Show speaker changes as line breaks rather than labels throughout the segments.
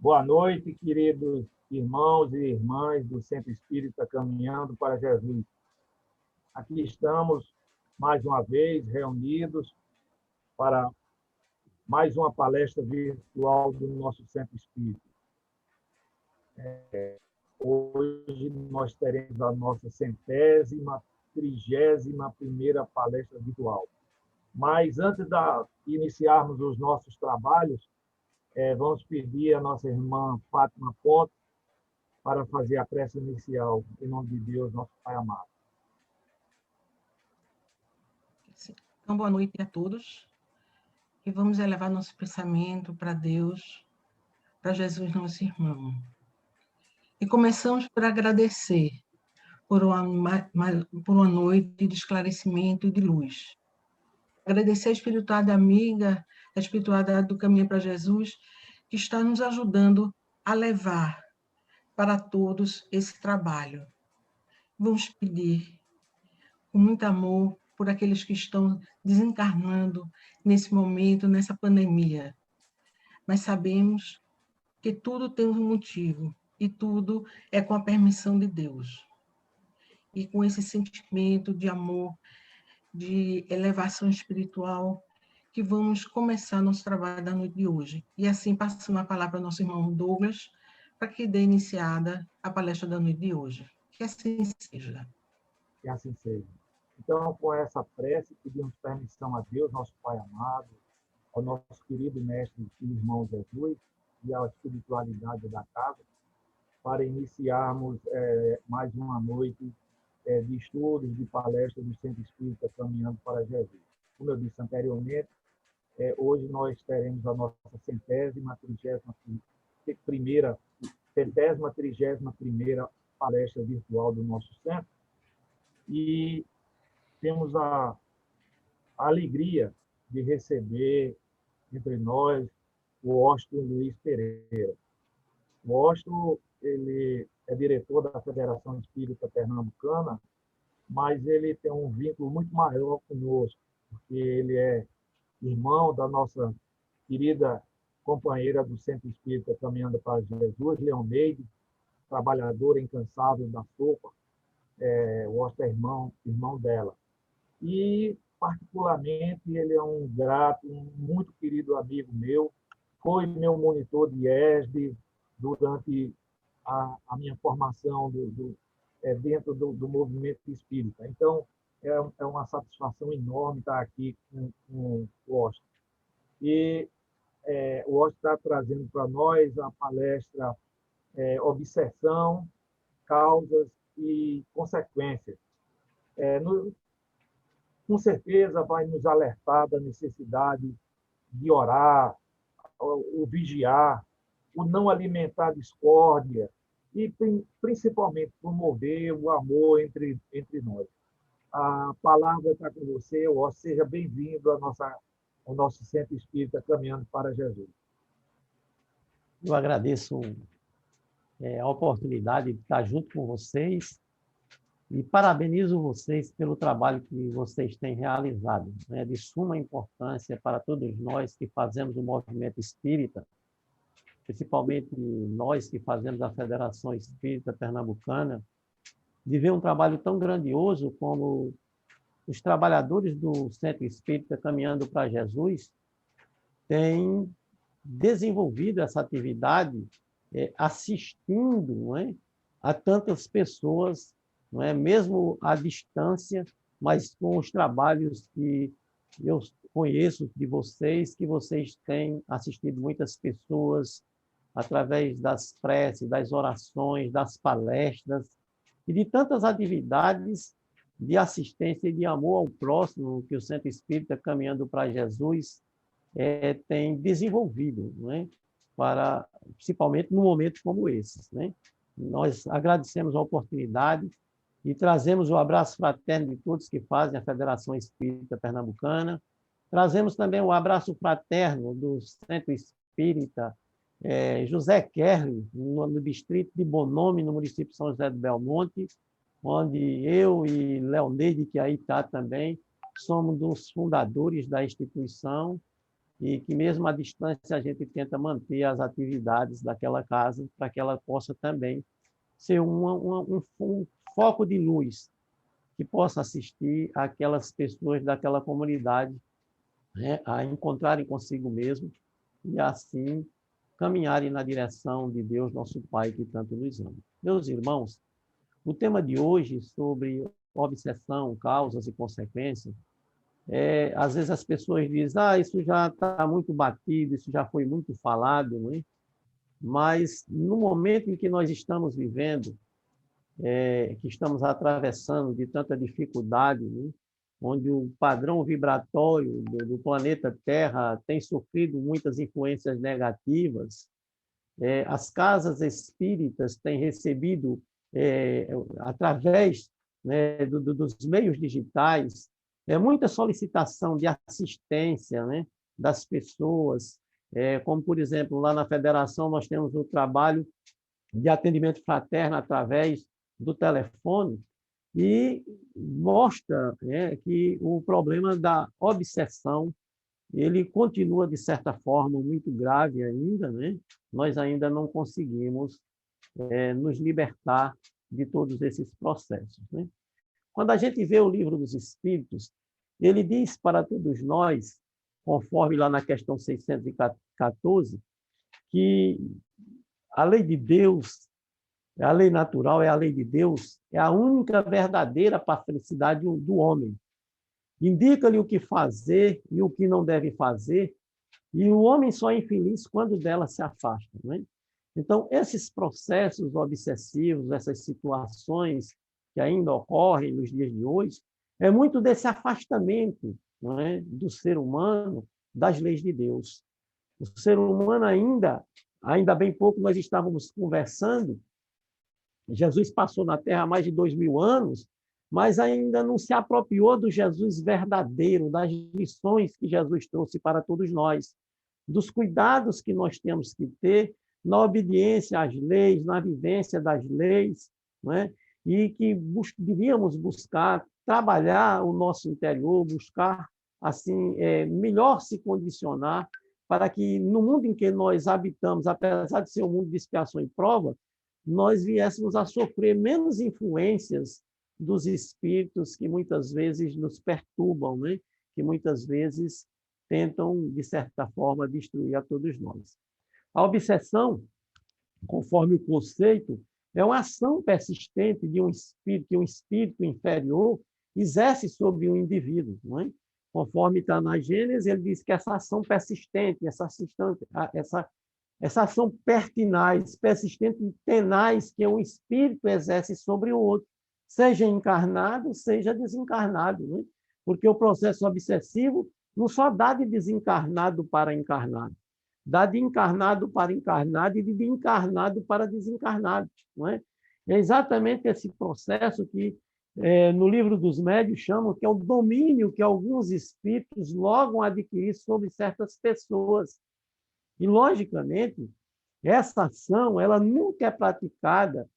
Boa noite, queridos irmãos e irmãs do Centro Espírita Caminhando para Jesus. Aqui estamos, mais uma vez, reunidos para mais uma palestra virtual do nosso Centro Espírita. Hoje nós teremos a nossa 131ª palestra virtual. Mas antes de iniciarmos os nossos trabalhos, vamos pedir à nossa irmã Fátima Pontes para fazer a prece inicial, em nome de Deus, nosso Pai amado.
Então, boa noite a todos. E vamos elevar nosso pensamento para Deus, para Jesus, nosso irmão. E começamos por agradecer por uma noite de esclarecimento e de luz. Agradecer a espiritualidade amiga, a espiritualidade do Caminho para Jesus, que está nos ajudando a levar para todos esse trabalho. Vamos pedir, com muito amor, por aqueles que estão desencarnando nesse momento, nessa pandemia. Mas sabemos que tudo tem um motivo, e tudo é com a permissão de Deus. E com esse sentimento de amor, de elevação espiritual, que vamos começar nosso trabalho da noite de hoje. E assim passamos a palavra ao nosso irmão Douglas, para que dê iniciada a palestra da noite de hoje. Que assim seja.
Que assim seja. Então, com essa prece, pedimos permissão a Deus, nosso Pai amado, ao nosso querido mestre e irmão Jesus e à espiritualidade da casa, para iniciarmos mais uma noite de estudos, de palestras do Centro Espírita Caminhando para Jesus. Como eu disse anteriormente, hoje nós teremos a nossa 131ª palestra virtual do nosso centro, e temos a alegria de receber entre nós o Washington Luiz Pereira. O Washington, ele é diretor da Federação Espírita Pernambucana, mas ele tem um vínculo muito maior conosco, porque ele é irmão da nossa querida companheira do Centro Espírita Caminhando para Jesus, Leoneide, trabalhadora incansável da sopa. O Washington é irmão dela. E, particularmente, ele é um grato, um muito querido amigo meu, foi meu monitor de ESD durante a minha formação dentro do movimento espírita. Então, é uma satisfação enorme estar aqui com o Washington. E o Washington está trazendo para nós a palestra Obsessão, Causas e Consequências. Com certeza vai nos alertar da necessidade de orar, o vigiar, o não alimentar discórdia e, principalmente, promover o amor entre nós. A palavra está com você, seja bem-vindo ao nosso Centro Espírita Caminhando para Jesus.
Eu agradeço a oportunidade de estar junto com vocês e parabenizo vocês pelo trabalho que vocês têm realizado, né, de suma importância para todos nós que fazemos o movimento espírita, principalmente nós que fazemos a Federação Espírita Pernambucana, de ver um trabalho tão grandioso como os trabalhadores do Centro Espírita Caminhando para Jesus têm desenvolvido essa atividade assistindo, não é, a tantas pessoas, não é, mesmo à distância, mas com os trabalhos que eu conheço de vocês, que vocês têm assistido muitas pessoas através das preces, das orações, das palestras e de tantas atividades de assistência e de amor ao próximo que o Centro Espírita Caminhando para Jesus tem desenvolvido, não é? Principalmente num momento como esse, né? Nós agradecemos a oportunidade e trazemos o abraço fraterno de todos que fazem a Federação Espírita Pernambucana. Trazemos também o abraço fraterno do Centro Espírita José Kerley, no distrito de Bonome, no município de São José do Belmonte, onde eu e Leoneide, que aí está também, somos dos fundadores da instituição, e que mesmo à distância a gente tenta manter as atividades daquela casa para que ela possa também ser um foco de luz que possa assistir aquelas pessoas daquela comunidade, né, a encontrarem consigo mesmo e assim caminharem na direção de Deus, nosso Pai, que tanto nos ama. Meus irmãos, o tema de hoje sobre obsessão, causas e consequências, às vezes as pessoas dizem, isso já está muito batido, isso já foi muito falado, né? Mas no momento em que nós estamos vivendo, que estamos atravessando de tanta dificuldade, né? Onde o padrão vibratório do planeta Terra tem sofrido muitas influências negativas, as casas espíritas têm recebido, através, né, dos meios digitais, muita solicitação de assistência, né, das pessoas, como, por exemplo, lá na Federação nós temos o trabalho de atendimento fraterno através do telefone, e mostra, né, que o problema da obsessão ele continua, de certa forma, muito grave ainda, né? Nós ainda não conseguimos nos libertar de todos esses processos, né? Quando a gente vê o Livro dos Espíritos, ele diz para todos nós, conforme lá na questão 614, que a lei de Deus, a lei natural é a lei de Deus, é a única verdadeira para a felicidade do homem. Indica-lhe o que fazer e o que não deve fazer, e o homem só é infeliz quando dela se afasta, né? Então, esses processos obsessivos, essas situações que ainda ocorrem nos dias de hoje, é muito desse afastamento, não é, do ser humano das leis de Deus. O ser humano ainda bem pouco nós estávamos conversando, Jesus passou na Terra há mais de 2000 anos, mas ainda não se apropriou do Jesus verdadeiro, das lições que Jesus trouxe para todos nós, dos cuidados que nós temos que ter na obediência às leis, na vivência das leis, não é? E que devíamos buscar trabalhar o nosso interior, buscar assim melhor se condicionar para que no mundo em que nós habitamos, apesar de ser um mundo de expiação e prova, nós viéssemos a sofrer menos influências dos espíritos que muitas vezes nos perturbam, né? Que muitas vezes tentam, de certa forma, destruir a todos nós. A obsessão, conforme o conceito, é uma ação persistente de um espírito, que um espírito inferior exerce sobre um indivíduo. Não é? Conforme está na Gênesis, ele diz que essa ação persistente, essa ação pertinaz, persistente e tenaz que um espírito exerce sobre o outro, seja encarnado, seja desencarnado. Né? Porque o processo obsessivo não só dá de desencarnado para encarnado, dá de encarnado para encarnado e de encarnado para desencarnado. Não é? É exatamente esse processo que no Livro dos Médiuns chamam que é o domínio que alguns espíritos logam adquirir sobre certas pessoas. E, logicamente, essa ação ela nunca é praticada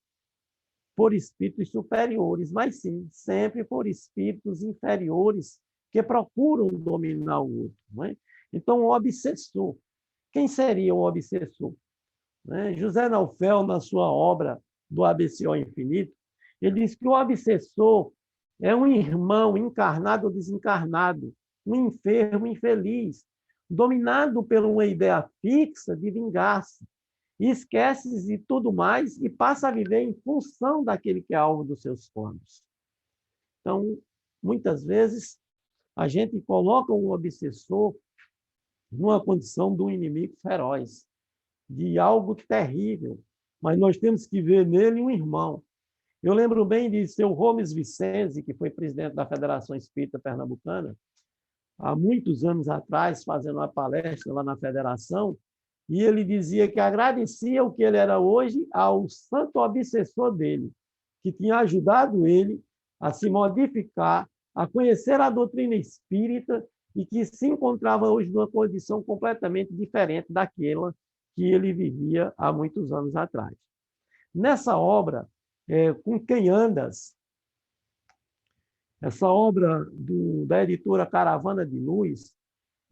por espíritos superiores, mas sim sempre por espíritos inferiores que procuram dominar o outro. Não é? Então, o obsessor. Quem seria o obsessor? José Naufel, na sua obra do ABC ao Infinito, ele diz que o obsessor é um irmão encarnado ou desencarnado, um enfermo infeliz, dominado por uma ideia fixa de vingar-se, e esquece de tudo mais e passa a viver em função daquele que é alvo dos seus planos. Então, muitas vezes, a gente coloca um obsessor numa condição de um inimigo feroz, de algo terrível, mas nós temos que ver nele um irmão. Eu lembro bem de seu Gomes Vicente, que foi presidente da Federação Espírita Pernambucana, há muitos anos atrás, fazendo uma palestra lá na Federação, e ele dizia que agradecia o que ele era hoje ao santo obsessor dele, que tinha ajudado ele a se modificar, a conhecer a doutrina espírita e que se encontrava hoje numa condição completamente diferente daquela que ele vivia há muitos anos atrás. Nessa obra, Com Quem Andas, essa obra da editora Caravana de Luz,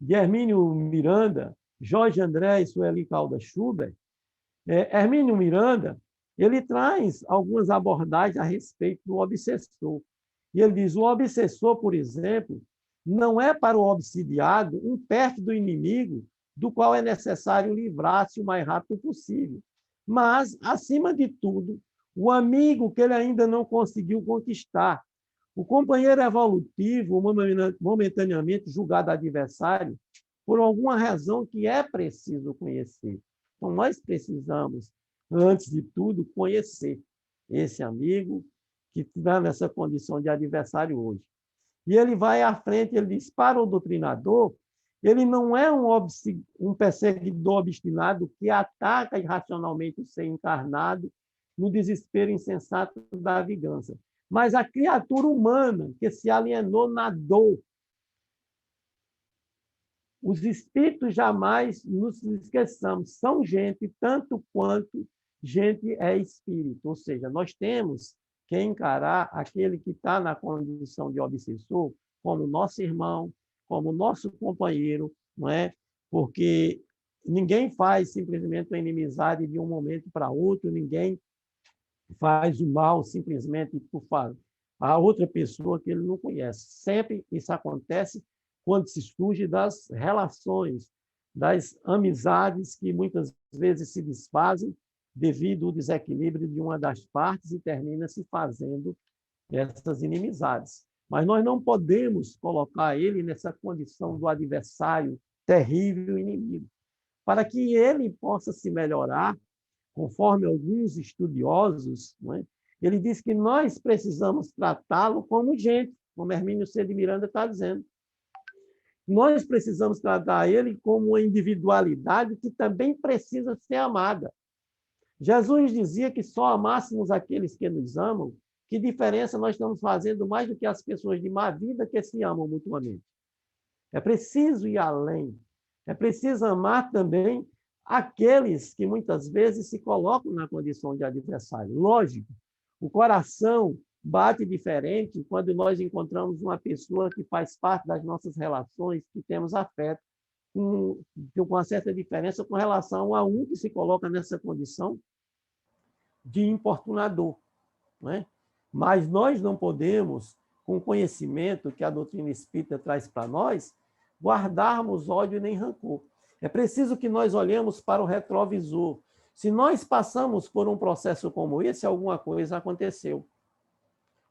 de Hermínio Miranda, Jorge André e Sueli Caldas Schubert, Hermínio Miranda, ele traz algumas abordagens a respeito do obsessor. E ele diz, o obsessor, por exemplo, não é para o obsidiado um perto do inimigo do qual é necessário livrar-se o mais rápido possível. Mas, acima de tudo, o amigo que ele ainda não conseguiu conquistar. O companheiro evolutivo, momentaneamente julgado adversário, por alguma razão que é preciso conhecer. Então, nós precisamos, antes de tudo, conhecer esse amigo que está nessa condição de adversário hoje. E ele vai à frente, ele diz, para o doutrinador, ele não é um perseguidor obstinado que ataca irracionalmente o ser encarnado no desespero insensato da vingança, mas a criatura humana que se alienou na dor. Os espíritos jamais nos esqueçamos, são gente tanto quanto gente é espírito, ou seja, nós temos que encarar aquele que está na condição de obsessor como nosso irmão, como nosso companheiro, não é? Porque ninguém faz simplesmente uma inimizade de um momento para outro, ninguém faz o mal simplesmente por a outra pessoa que ele não conhece. Sempre isso acontece quando se surge das relações, das amizades que muitas vezes se desfazem devido ao desequilíbrio de uma das partes e termina se fazendo essas inimizades. Mas nós não podemos colocar ele nessa condição do adversário terrível inimigo. Para que ele possa se melhorar, conforme alguns estudiosos, né, ele diz que nós precisamos tratá-lo como gente, como Hermínio C. de Miranda está dizendo. Nós precisamos tratar ele como uma individualidade que também precisa ser amada. Jesus dizia que só amássemos aqueles que nos amam. Que diferença nós estamos fazendo mais do que as pessoas de má vida que se amam mutuamente? É preciso ir além. É preciso amar também aqueles que muitas vezes se colocam na condição de adversário. Lógico, o coração bate diferente quando nós encontramos uma pessoa que faz parte das nossas relações, que temos afeto, com uma certa diferença com relação a um que se coloca nessa condição de importunador, não é? Mas nós não podemos, com o conhecimento que a doutrina espírita traz para nós, guardarmos ódio nem rancor. É preciso que nós olhemos para o retrovisor. Se nós passamos por um processo como esse, alguma coisa aconteceu.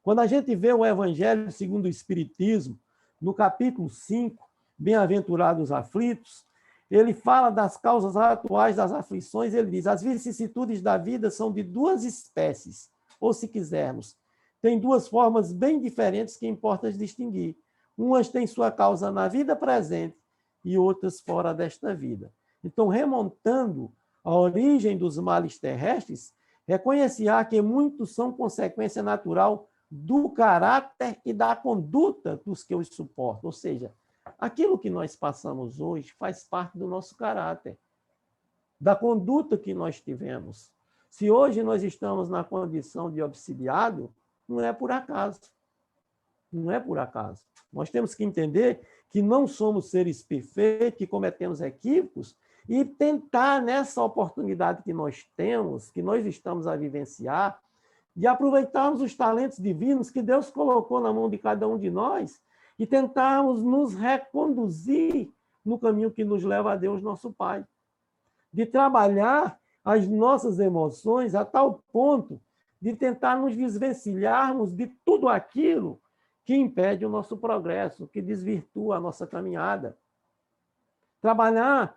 Quando a gente vê o Evangelho segundo o Espiritismo, no capítulo 5, Bem-aventurados aflitos, ele fala das causas atuais das aflições, ele diz, as vicissitudes da vida são de duas espécies, ou se quisermos, tem duas formas bem diferentes que importa distinguir. Umas têm sua causa na vida presente e outras fora desta vida. Então, remontando a origem dos males terrestres, reconhecer que muitos são consequência natural do caráter e da conduta dos que os suportam. Ou seja, aquilo que nós passamos hoje faz parte do nosso caráter, da conduta que nós tivemos. Se hoje nós estamos na condição de obsidiado, não é por acaso. Não é por acaso. Nós temos que entender que não somos seres perfeitos, que cometemos equívocos, e tentar, nessa oportunidade que nós temos, que nós estamos a vivenciar, de aproveitarmos os talentos divinos que Deus colocou na mão de cada um de nós e tentarmos nos reconduzir no caminho que nos leva a Deus, nosso Pai. De trabalhar as nossas emoções a tal ponto de tentar nos desvencilharmos de tudo aquilo que impede o nosso progresso, que desvirtua a nossa caminhada. Trabalhar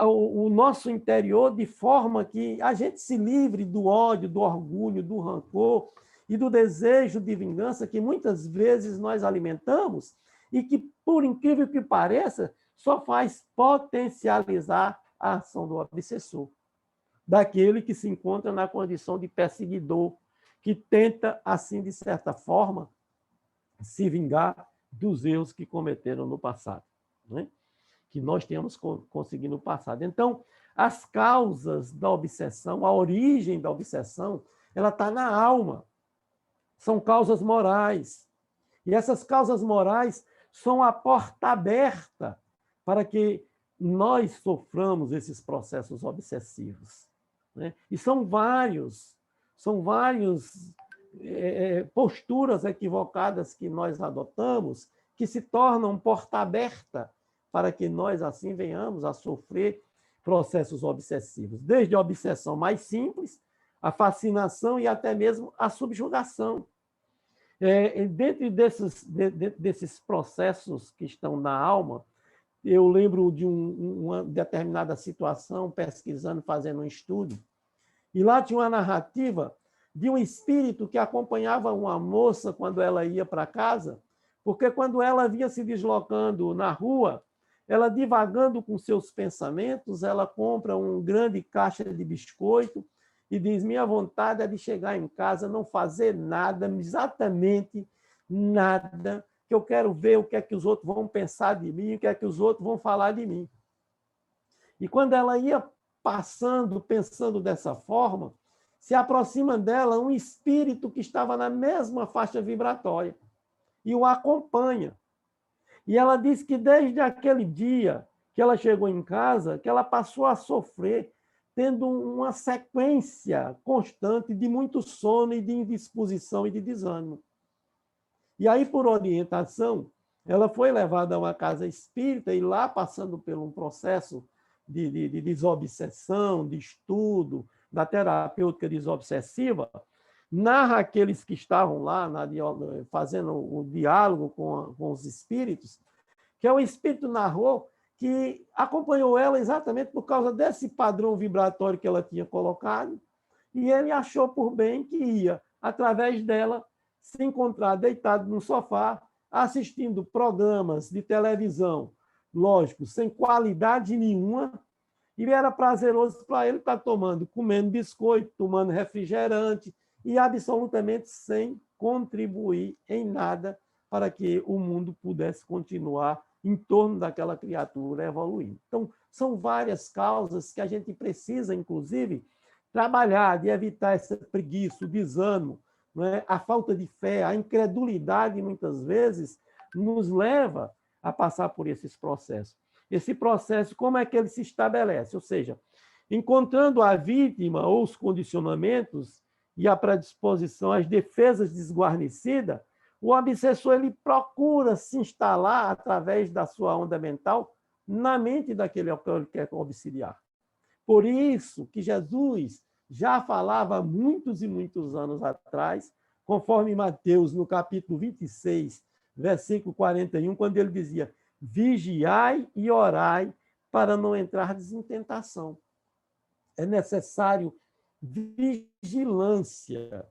o nosso interior de forma que a gente se livre do ódio, do orgulho, do rancor e do desejo de vingança que muitas vezes nós alimentamos e que, por incrível que pareça, só faz potencializar a ação do obsessor, daquele que se encontra na condição de perseguidor, que tenta, assim, de certa forma, se vingar dos erros que cometeram no passado, né? Que nós temos conseguido no passado. Então, as causas da obsessão, a origem da obsessão, ela está na alma. São causas morais. E essas causas morais são a porta aberta para que nós soframos esses processos obsessivos, né? E são vários posturas equivocadas que nós adotamos que se tornam porta aberta para que nós assim venhamos a sofrer processos obsessivos, desde a obsessão mais simples, a fascinação e até mesmo a subjugação. Dentro desses processos que estão na alma, eu lembro de uma determinada situação, pesquisando, fazendo um estudo, e lá tinha uma narrativa de um espírito que acompanhava uma moça quando ela ia para casa, porque quando ela vinha se deslocando na rua, ela divagando com seus pensamentos, ela compra uma grande caixa de biscoito e diz: minha vontade é de chegar em casa, não fazer nada, exatamente nada, que eu quero ver o que é que os outros vão pensar de mim, o que é que os outros vão falar de mim. E quando ela ia pensando dessa forma, se aproxima dela um espírito que estava na mesma faixa vibratória e o acompanha. E ela diz que desde aquele dia que ela chegou em casa, que ela passou a sofrer, tendo uma sequência constante de muito sono e de indisposição e de desânimo. E aí, por orientação, ela foi levada a uma casa espírita e lá, passando por um processo de desobsessão, de estudo, da terapêutica desobsessiva, narra aqueles que estavam lá fazendo o diálogo com os espíritos, que o espírito narrou que acompanhou ela exatamente por causa desse padrão vibratório que ela tinha colocado, e ele achou por bem que ia, através dela, se encontrar deitado no sofá, assistindo programas de televisão, lógico, sem qualidade nenhuma, e era prazeroso para ele estar comendo biscoito, tomando refrigerante, e absolutamente sem contribuir em nada para que o mundo pudesse continuar em torno daquela criatura evoluindo. Então, são várias causas que a gente precisa, inclusive, trabalhar, de evitar essa preguiça, o desânimo, não é? A falta de fé, a incredulidade, muitas vezes, nos leva a passar por esses processos. Esse processo, como é que ele se estabelece? Ou seja, encontrando a vítima ou os condicionamentos e a predisposição às defesas desguarnecidas, o obsessor ele procura se instalar, através da sua onda mental, na mente daquele ao que ele quer auxiliar. Por isso que Jesus já falava há muitos e muitos anos atrás, conforme Mateus, no capítulo 26, versículo 41, quando ele dizia: vigiai e orai para não entrardes em tentação. É necessário vigilância.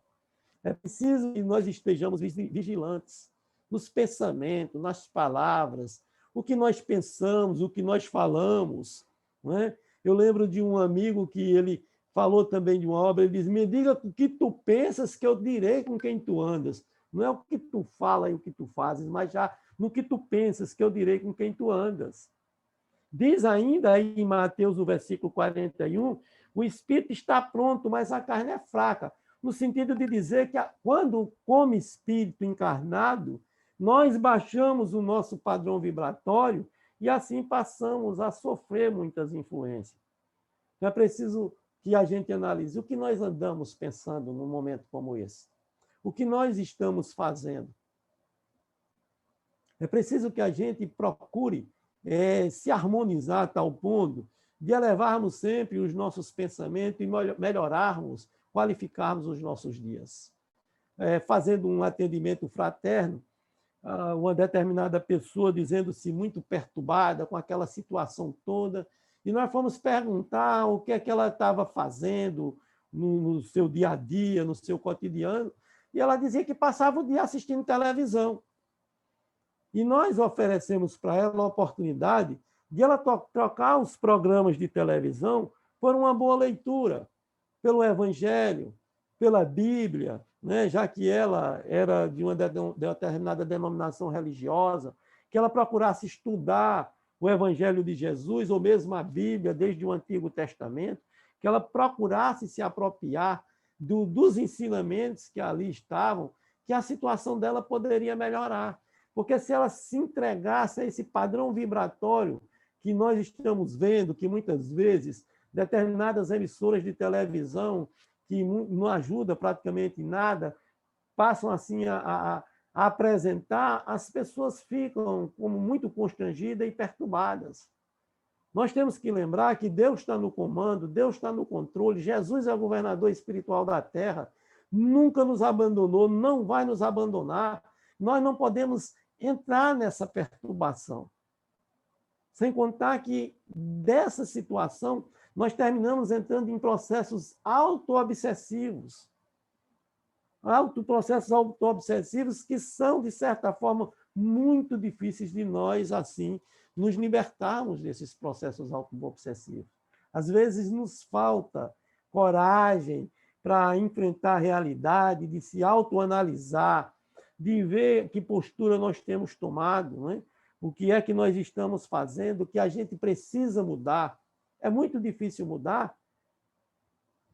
É preciso que nós estejamos vigilantes nos pensamentos, nas palavras, o que nós pensamos, o que nós falamos. Não é? Eu lembro de um amigo que ele falou também de uma obra, ele diz: me diga o que tu pensas que eu direi com quem tu andas. Não é o que tu fala e o que tu fazes, mas já no que tu pensas que eu direi com quem tu andas. Diz ainda aí em Mateus, o versículo 41, o espírito está pronto, mas a carne é fraca. No sentido de dizer que quando, como espírito encarnado, nós baixamos o nosso padrão vibratório e assim passamos a sofrer muitas influências. Então é preciso que a gente analise o que nós andamos pensando num momento como esse. O que nós estamos fazendo. É preciso que a gente procure se harmonizar a tal ponto de elevarmos sempre os nossos pensamentos e melhorarmos, qualificarmos os nossos dias. Fazendo um atendimento fraterno, uma determinada pessoa dizendo-se muito perturbada com aquela situação toda, e nós fomos perguntar o que é que ela estava fazendo no seu dia a dia, no seu cotidiano, e ela dizia que passava o dia assistindo televisão. E nós oferecemos para ela a oportunidade de ela trocar os programas de televisão por uma boa leitura, pelo Evangelho, pela Bíblia, né? Já que ela era de uma determinada denominação religiosa, que ela procurasse estudar o Evangelho de Jesus, ou mesmo a Bíblia, desde o Antigo Testamento, que ela procurasse se apropriar dos ensinamentos que ali estavam, que a situação dela poderia melhorar. Porque se ela se entregasse a esse padrão vibratório que nós estamos vendo, que muitas vezes determinadas emissoras de televisão, que não ajudam praticamente em nada, passam assim a apresentar, as pessoas ficam como muito constrangidas e perturbadas. Nós temos que lembrar que Deus está no comando, Deus está no controle, Jesus é o governador espiritual da terra, nunca nos abandonou, não vai nos abandonar. Nós não podemos entrar nessa perturbação. Sem contar que, dessa situação, nós terminamos entrando em processos auto-obsessivos. Processos auto-obsessivos que são, de certa forma, muito difíceis de nós, assim, nos libertarmos desses processos auto-obsessivos. Às vezes nos falta coragem para enfrentar a realidade, de se autoanalisar, de ver que postura nós temos tomado, né? O que é que nós estamos fazendo, o que a gente precisa mudar. É muito difícil mudar,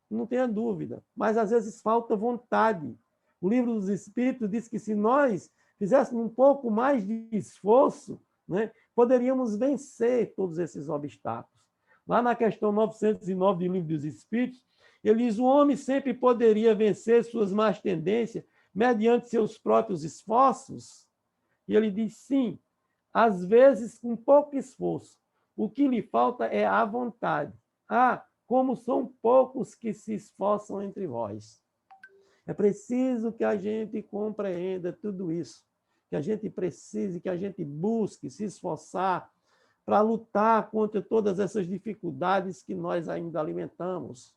não tenha dúvida, mas às vezes falta vontade. O Livro dos Espíritos diz que se nós fizéssemos um pouco mais de esforço, né, poderíamos vencer todos esses obstáculos. Lá na questão 909 do Livro dos Espíritos, ele diz: o homem sempre poderia vencer suas más tendências mediante seus próprios esforços. E ele diz: sim, às vezes com pouco esforço. O que lhe falta é a vontade. Ah, como são poucos que se esforçam entre vós. É preciso que a gente compreenda tudo isso, que a gente precise, que a gente busque se esforçar para lutar contra todas essas dificuldades que nós ainda alimentamos,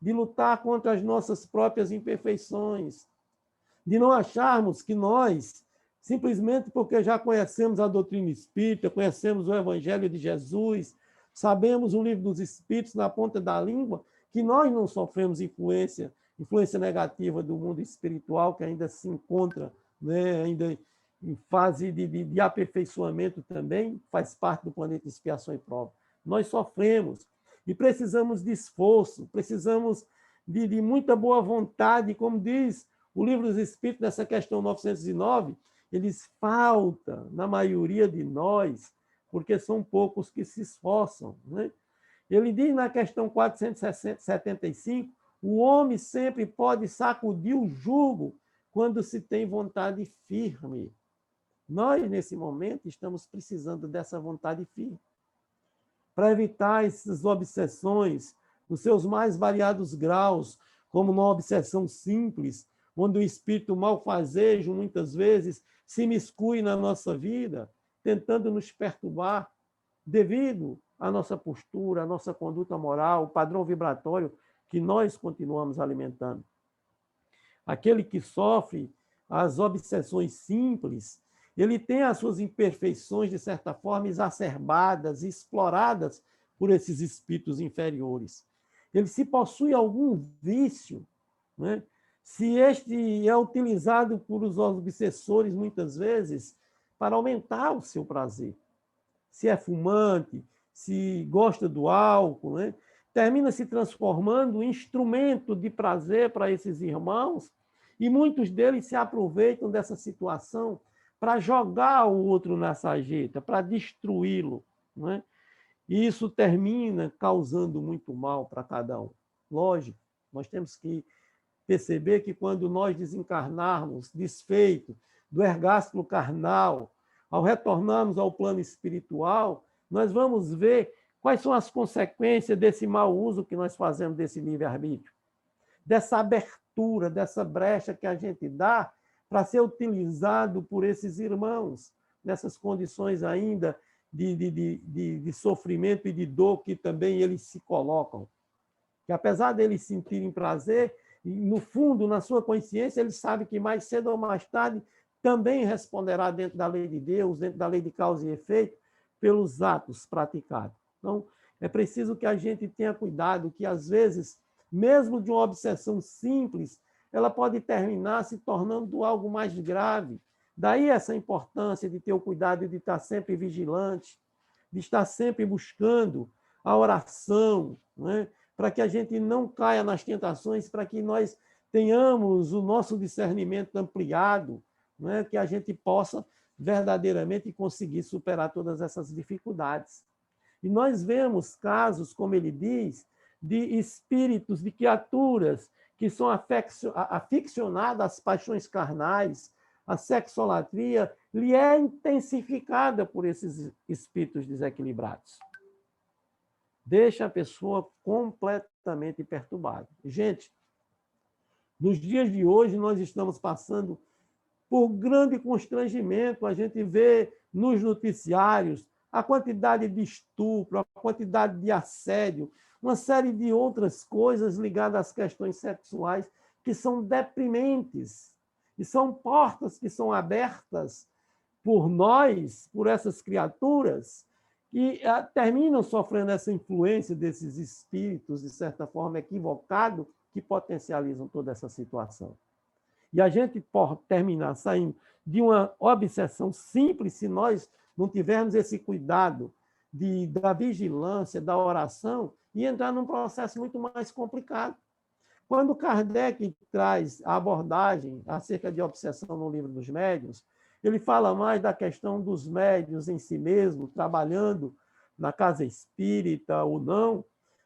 de lutar contra as nossas próprias imperfeições, de não acharmos que nós, simplesmente porque já conhecemos a doutrina espírita, conhecemos o Evangelho de Jesus, sabemos o Livro dos Espíritos na ponta da língua, que nós não sofremos influência negativa do mundo espiritual, que ainda se encontra, né, ainda em fase de aperfeiçoamento também, faz parte do planeta expiação e prova. Nós sofremos e precisamos de esforço, precisamos de muita boa vontade, como diz o Livro dos Espíritos, nessa questão 909, eles falta na maioria de nós, porque são poucos que se esforçam, né? Ele diz na questão 475, o homem sempre pode sacudir o jugo quando se tem vontade firme. Nós, nesse momento, estamos precisando dessa vontade firme para evitar essas obsessões nos seus mais variados graus, como uma obsessão simples, onde o espírito malfazejo, muitas vezes, se miscui na nossa vida, tentando nos perturbar, devido à nossa postura, à nossa conduta moral, o padrão vibratório que nós continuamos alimentando. Aquele que sofre as obsessões simples, ele tem as suas imperfeições, de certa forma, exacerbadas, exploradas por esses espíritos inferiores. Ele, se possui algum vício, né? Se este é utilizado por os obsessores, muitas vezes, para aumentar o seu prazer. Se é fumante, se gosta do álcool, né? Termina se transformando em instrumento de prazer para esses irmãos, e muitos deles se aproveitam dessa situação para jogar o outro na sarjeta, para destruí-lo, né? E isso termina causando muito mal para cada um. Lógico, nós temos que perceber que quando nós desencarnarmos desfeito do ergástulo carnal, ao retornarmos ao plano espiritual, nós vamos ver quais são as consequências desse mau uso que nós fazemos desse livre-arbítrio, dessa abertura, dessa brecha que a gente dá para ser utilizado por esses irmãos, nessas condições ainda de sofrimento e de dor que também eles se colocam. Que apesar deles sentirem prazer, no fundo, na sua consciência, ele sabe que mais cedo ou mais tarde também responderá dentro da lei de Deus, dentro da lei de causa e efeito, pelos atos praticados. Então, é preciso que a gente tenha cuidado, que às vezes, mesmo de uma obsessão simples, ela pode terminar se tornando algo mais grave. Daí essa importância de ter o cuidado de estar sempre vigilante, de estar sempre buscando a oração, né? Para que a gente não caia nas tentações, para que nós tenhamos o nosso discernimento ampliado, né? Que a gente possa verdadeiramente conseguir superar todas essas dificuldades.
E nós vemos casos, como ele diz, de espíritos, de criaturas que são aficionadas às paixões carnais, a sexolatria lhe é intensificada por esses espíritos desequilibrados. Deixa a pessoa completamente perturbada. Gente, nos dias de hoje nós estamos passando por grande constrangimento. A gente vê nos noticiários a quantidade de estupro, a quantidade de assédio, uma série de outras coisas ligadas às questões sexuais que são deprimentes. E são portas que são abertas por nós, por essas criaturas, que terminam sofrendo essa influência desses espíritos, de certa forma, equivocados, que potencializam toda essa situação. E a gente pode terminar saindo de uma obsessão simples se nós não tivermos esse cuidado da vigilância, da oração, e entrar num processo muito mais complicado. Quando Kardec traz a abordagem acerca de obsessão no Livro dos Médiuns, ele fala mais da questão dos médiuns em si mesmo, trabalhando na casa espírita ou não,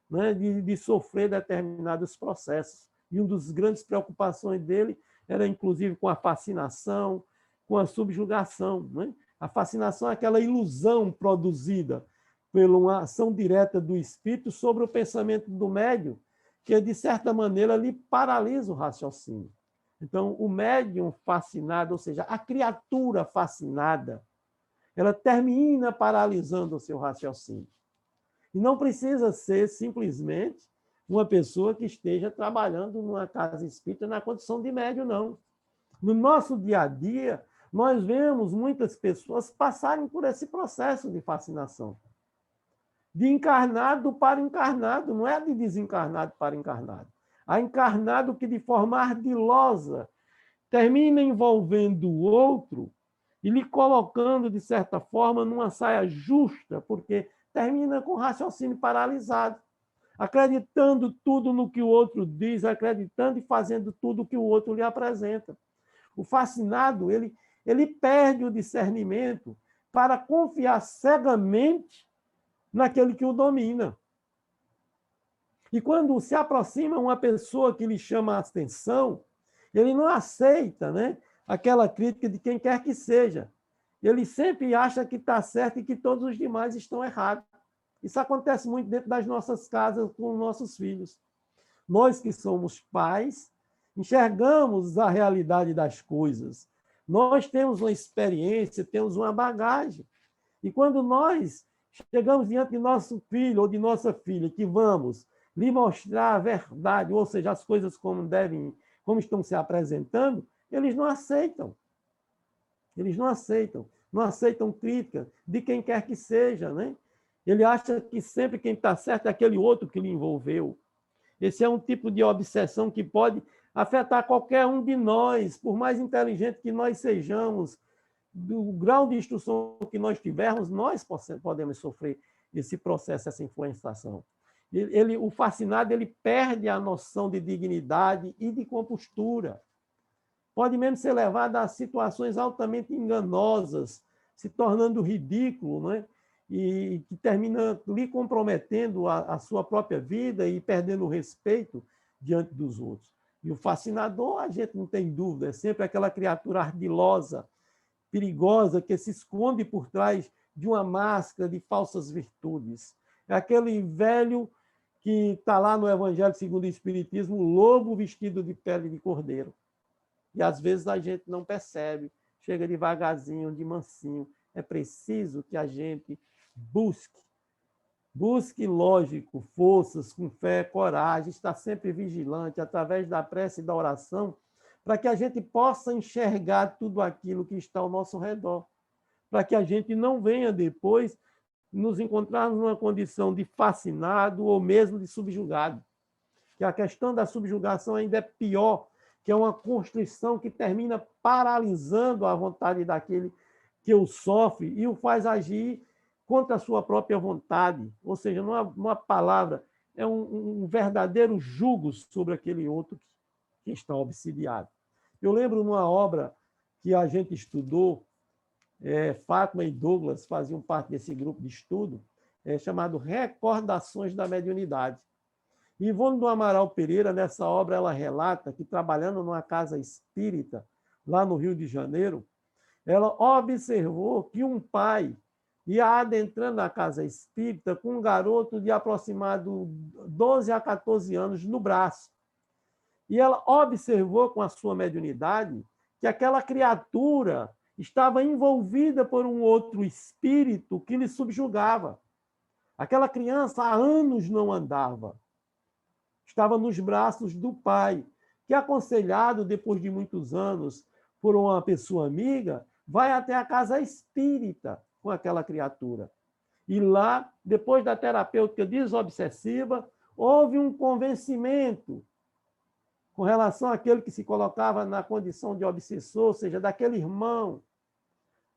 né, de sofrer determinados processos. E uma das grandes preocupações dele era, inclusive, com a fascinação, com a subjugação. Né? A fascinação é aquela ilusão produzida pela uma ação direta do espírito sobre o pensamento do médium, que, de certa maneira, lhe paralisa o raciocínio. Então, o médium fascinado, ou seja, a criatura fascinada, ela termina paralisando o seu raciocínio. E não precisa ser simplesmente uma pessoa que esteja trabalhando numa casa espírita na condição de médium, não. No nosso dia a dia, nós vemos muitas pessoas passarem por esse processo de fascinação. De encarnado para encarnado, não é de desencarnado para encarnado. Há encarnado que, de forma ardilosa, termina envolvendo o outro e lhe colocando, de certa forma, numa saia justa, porque termina com o raciocínio paralisado, acreditando tudo no que o outro diz, acreditando e fazendo tudo o que o outro lhe apresenta. O fascinado, ele perde o discernimento para confiar cegamente naquele que o domina. E quando se aproxima uma pessoa que lhe chama a atenção, ele não aceita, né, aquela crítica de quem quer que seja. Ele sempre acha que está certo e que todos os demais estão errados. Isso acontece muito dentro das nossas casas com os nossos filhos. Nós que somos pais, enxergamos a realidade das coisas. Nós temos uma experiência, temos uma bagagem. E quando nós chegamos diante de nosso filho ou de nossa filha, que vamos lhe mostrar a verdade, ou seja, as coisas como estão se apresentando, eles não aceitam. Eles não aceitam. Não aceitam crítica de quem quer que seja, né? Ele acha que sempre quem está certo é aquele outro que lhe envolveu. Esse é um tipo de obsessão que pode afetar qualquer um de nós, por mais inteligente que nós sejamos, do grau de instrução que nós tivermos, nós podemos sofrer esse processo, essa influenciação. O fascinado, ele perde a noção de dignidade e de compostura. Pode mesmo ser levado a situações altamente enganosas, se tornando ridículo, né? E que termina lhe comprometendo a sua própria vida e perdendo o respeito diante dos outros. E o fascinador, a gente não tem dúvida, é sempre aquela criatura ardilosa, perigosa, que se esconde por trás de uma máscara de falsas virtudes. É aquele velho que está lá no Evangelho segundo o Espiritismo, o lobo vestido de pele de cordeiro. E às vezes a gente não percebe, chega devagarzinho, de mansinho. É preciso que a gente busque, lógico, forças, com fé, coragem, estar sempre vigilante, através da prece e da oração, para que a gente possa enxergar tudo aquilo que está ao nosso redor, para que a gente não venha depois nos encontrarmos numa condição de fascinado ou mesmo de subjugado. Que a questão da subjugação ainda é pior, que é uma constrição que termina paralisando a vontade daquele que o sofre e o faz agir contra a sua própria vontade. Ou seja, numa palavra, é um verdadeiro jugo sobre aquele outro que está obsidiado. Eu lembro numa obra que a gente estudou, Fátima e Douglas faziam parte desse grupo de estudo, chamado Recordações da Mediunidade. Ivone do Amaral Pereira, nessa obra, ela relata que, trabalhando numa casa espírita, lá no Rio de Janeiro, ela observou que um pai ia adentrando a casa espírita com um garoto de aproximado 12 a 14 anos no braço. E ela observou com a sua mediunidade que aquela criatura estava envolvida por um outro espírito que lhe subjugava. Aquela criança há anos não andava. Estava nos braços do pai, que, aconselhado depois de muitos anos por uma pessoa amiga, vai até a casa espírita com aquela criatura. E lá, depois da terapêutica desobsessiva, houve um convencimento com relação àquele que se colocava na condição de obsessor, ou seja, daquele irmão,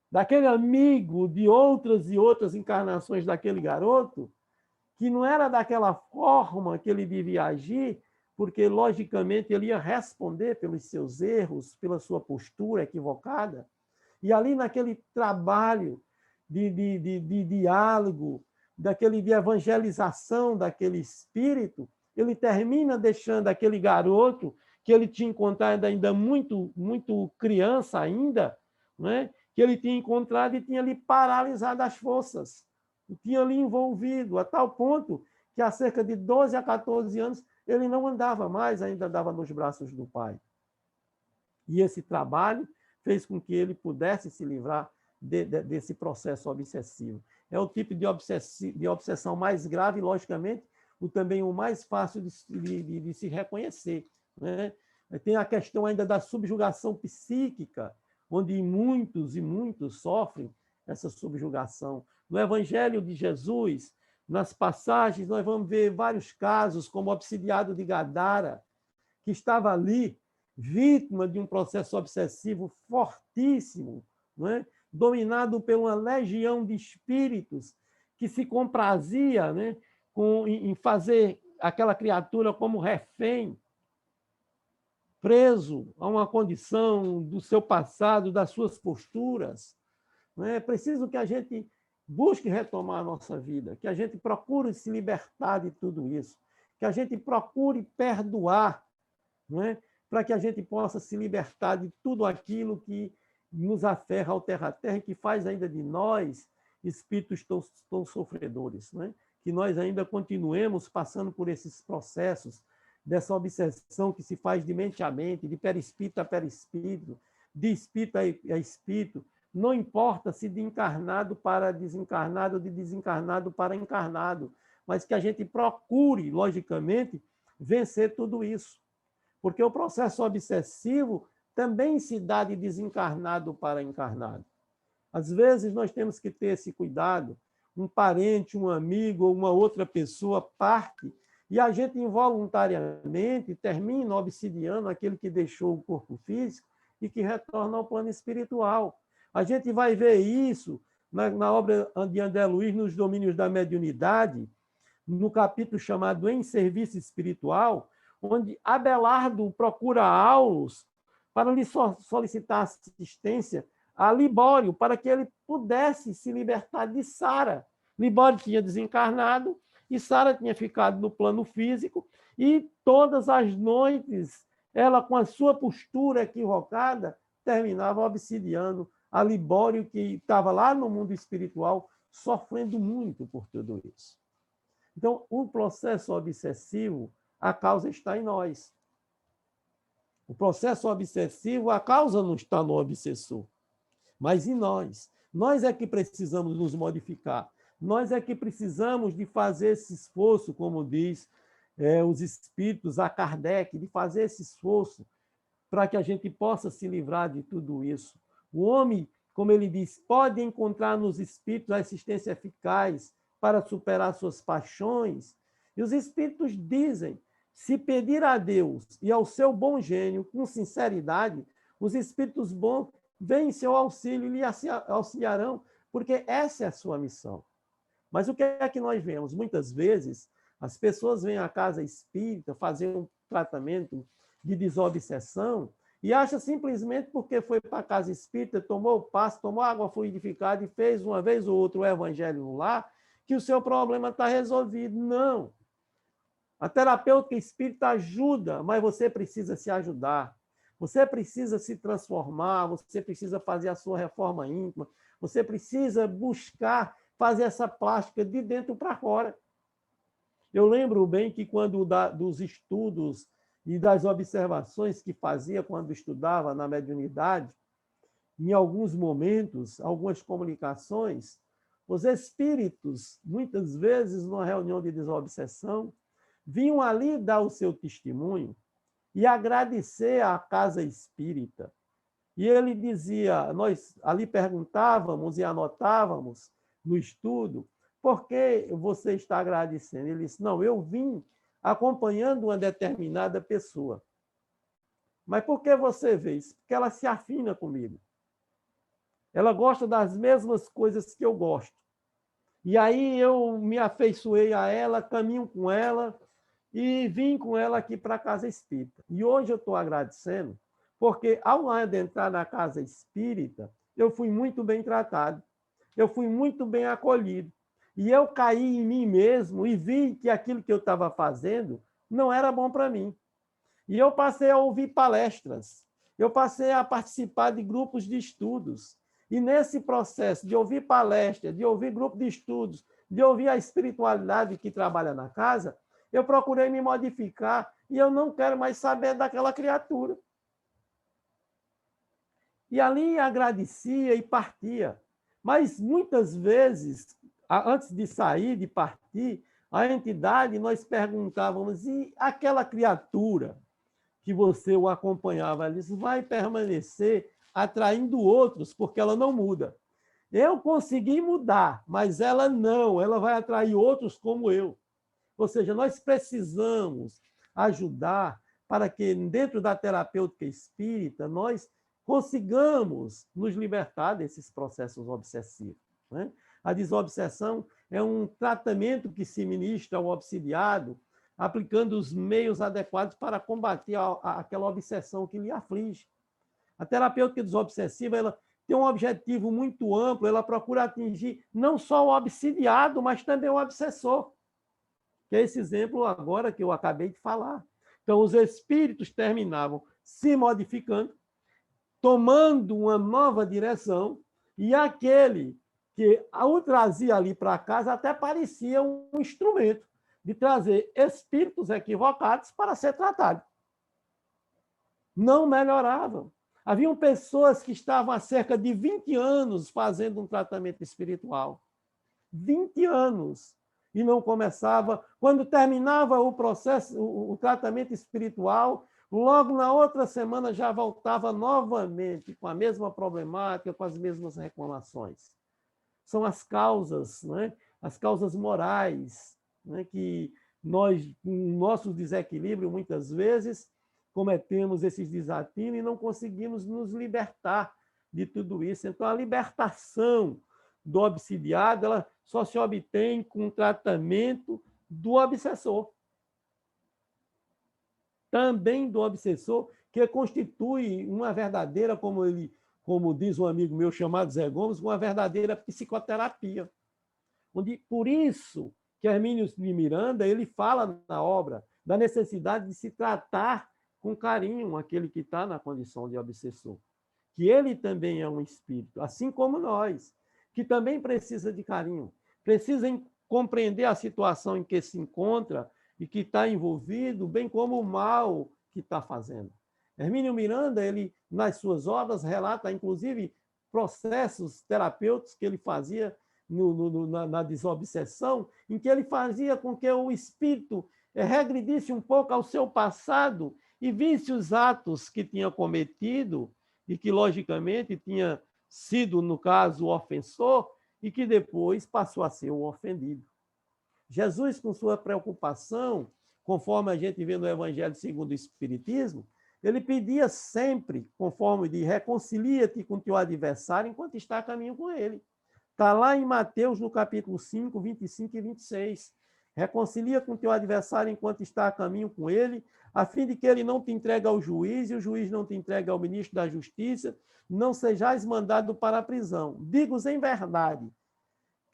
daquele amigo de outras e outras encarnações daquele garoto, que não era daquela forma que ele devia agir, porque, logicamente, ele ia responder pelos seus erros, pela sua postura equivocada. E ali, naquele trabalho de diálogo, de evangelização daquele espírito, ele termina deixando aquele garoto, que ele tinha encontrado ainda muito criança ainda, né? Que ele tinha encontrado e tinha ali paralisado as forças, tinha ali envolvido, a tal ponto que há cerca de 12 a 14 anos ele não andava mais, ainda andava nos braços do pai. E esse trabalho fez com que ele pudesse se livrar desse processo obsessivo. É o tipo de obsessão mais grave, logicamente, também o mais fácil de se reconhecer, né? Tem a questão ainda da subjugação psíquica, onde muitos e muitos sofrem essa subjugação. No Evangelho de Jesus, nas passagens, nós vamos ver vários casos, como o obsidiado de Gadara, que estava ali, vítima de um processo obsessivo fortíssimo, não é? Dominado por uma legião de espíritos que se comprazia, né, em fazer aquela criatura como refém, preso a uma condição do seu passado, das suas posturas. Não é preciso que a gente busque retomar a nossa vida, que a gente procure se libertar de tudo isso, que a gente procure perdoar, não é? Para que a gente possa se libertar de tudo aquilo que nos aferra ao terra-terra e que faz ainda de nós espíritos tão sofredores, não é? Que nós ainda continuemos passando por esses processos dessa obsessão que se faz de mente a mente, de perispírito a perispírito, de espírito a espírito, não importa se de encarnado para desencarnado, de desencarnado para encarnado, mas que a gente procure, logicamente, vencer tudo isso. Porque o processo obsessivo também se dá de desencarnado para encarnado. Às vezes nós temos que ter esse cuidado, um parente, um amigo ou uma outra pessoa parte e a gente involuntariamente termina obsidiando aquele que deixou o corpo físico e que retorna ao plano espiritual. A gente vai ver isso na obra de André Luiz, nos Domínios da Mediunidade, no capítulo chamado Em Serviço Espiritual, onde Abelardo procura Aulos para lhe solicitar assistência a Libório, para que ele pudesse se libertar de Sara. Libório tinha desencarnado e Sara tinha ficado no plano físico, e todas as noites, ela, com a sua postura equivocada, terminava obsidiando a Libório, que estava lá no mundo espiritual, sofrendo muito por tudo isso. Então, o processo obsessivo, a causa está em nós. O processo obsessivo, a causa não está no obsessor, mas em nós. Nós é que precisamos nos modificar. Nós é que precisamos de fazer esse esforço, como diz os espíritos, a Kardec, de fazer esse esforço para que a gente possa se livrar de tudo isso. O homem, como ele diz, pode encontrar nos espíritos a assistência eficaz para superar suas paixões. E os espíritos dizem, se pedir a Deus e ao seu bom gênio, com sinceridade, os espíritos bons vêm em seu auxílio e lhe auxiliarão, porque essa é a sua missão. Mas o que é que nós vemos? Muitas vezes, as pessoas vêm à casa espírita fazer um tratamento de desobsessão e acham simplesmente porque foi para a casa espírita, tomou o passe, tomou água fluidificada e fez uma vez ou outra o evangelho no lar, que o seu problema está resolvido. Não. A terapêutica espírita ajuda, mas você precisa se ajudar. Você precisa se transformar, você precisa fazer a sua reforma íntima, você precisa buscar fazer essa plástica de dentro para fora. Eu lembro bem que quando dos estudos e das observações que fazia quando estudava na mediunidade, em alguns momentos, algumas comunicações, os espíritos, muitas vezes, numa reunião de desobsessão, vinham ali dar o seu testemunho e agradecer à casa espírita. E ele dizia, nós ali perguntávamos e anotávamos no estudo, por que você está agradecendo? Ele disse, não, eu vim acompanhando uma determinada pessoa. Mas por que você vê isso? Porque ela se afina comigo. Ela gosta das mesmas coisas que eu gosto. E aí eu me afeiçoei a ela, caminho com ela e vim com ela aqui para a Casa Espírita. E hoje eu estou agradecendo, porque ao adentrar na Casa Espírita, eu fui muito bem tratado, eu fui muito bem acolhido. E eu caí em mim mesmo e vi que aquilo que eu estava fazendo não era bom para mim. E eu passei a ouvir palestras, eu passei a participar de grupos de estudos. E nesse processo de ouvir palestras, de ouvir grupo de estudos, de ouvir a espiritualidade que trabalha na casa, eu procurei me modificar e eu não quero mais saber daquela criatura. E ali agradecia e partia. Mas muitas vezes, antes de sair, de partir, a entidade, nós perguntávamos, e aquela criatura que você o acompanhava, ela disse, vai permanecer atraindo outros, porque ela não muda. Eu consegui mudar, mas ela não, ela vai atrair outros como eu. Ou seja, nós precisamos ajudar para que, dentro da terapêutica espírita, nós consigamos nos libertar desses processos obsessivos. Né? A desobsessão é um tratamento que se ministra ao obsidiado, aplicando os meios adequados para combater aquela obsessão que lhe aflige. A terapêutica desobsessiva ela tem um objetivo muito amplo, ela procura atingir não só o obsidiado, mas também o obsessor, que é esse exemplo agora que eu acabei de falar. Então, os espíritos terminavam se modificando, tomando uma nova direção, e aquele que o trazia ali para casa até parecia um instrumento de trazer espíritos equivocados para ser tratado. Não melhoravam. Haviam pessoas que estavam há cerca de 20 anos fazendo um tratamento espiritual. 20 anos. E não começava. Quando terminava o processo, o tratamento espiritual, logo na outra semana já voltava novamente com a mesma problemática, com as mesmas reclamações. São as causas, né? As causas morais, né? Que nós, com nosso desequilíbrio, muitas vezes, cometemos esses desatinos e não conseguimos nos libertar de tudo isso. Então, a libertação do obsidiado ela só se obtém com o tratamento do obsessor. Também do obsessor, que constitui uma verdadeira, como diz um amigo meu chamado Zé Gomes, uma verdadeira psicoterapia. Onde, por isso que Hermínio de Miranda ele fala na obra da necessidade de se tratar com carinho aquele que está na condição de obsessor. Que ele também é um espírito, assim como nós, que também precisa de carinho, precisa compreender a situação em que se encontra e que está envolvido, bem como o mal que está fazendo. Hermínio Miranda, ele, nas suas obras, relata, inclusive, processos terapêuticos que ele fazia na desobsessão, em que ele fazia com que o espírito regredisse um pouco ao seu passado e visse os atos que tinha cometido e que, logicamente, tinha sido, no caso, o ofensor e que depois passou a ser o ofendido. Jesus, com sua preocupação, conforme a gente vê no Evangelho segundo o Espiritismo, ele pedia sempre, conforme diz, reconcilia-te com teu adversário enquanto está a caminho com ele. Está lá em Mateus, no capítulo 5, 25 e 26. Reconcilia com teu adversário enquanto está a caminho com ele, a fim de que ele não te entregue ao juiz e o juiz não te entregue ao ministro da Justiça, não sejais mandado para a prisão. Digo-vos em verdade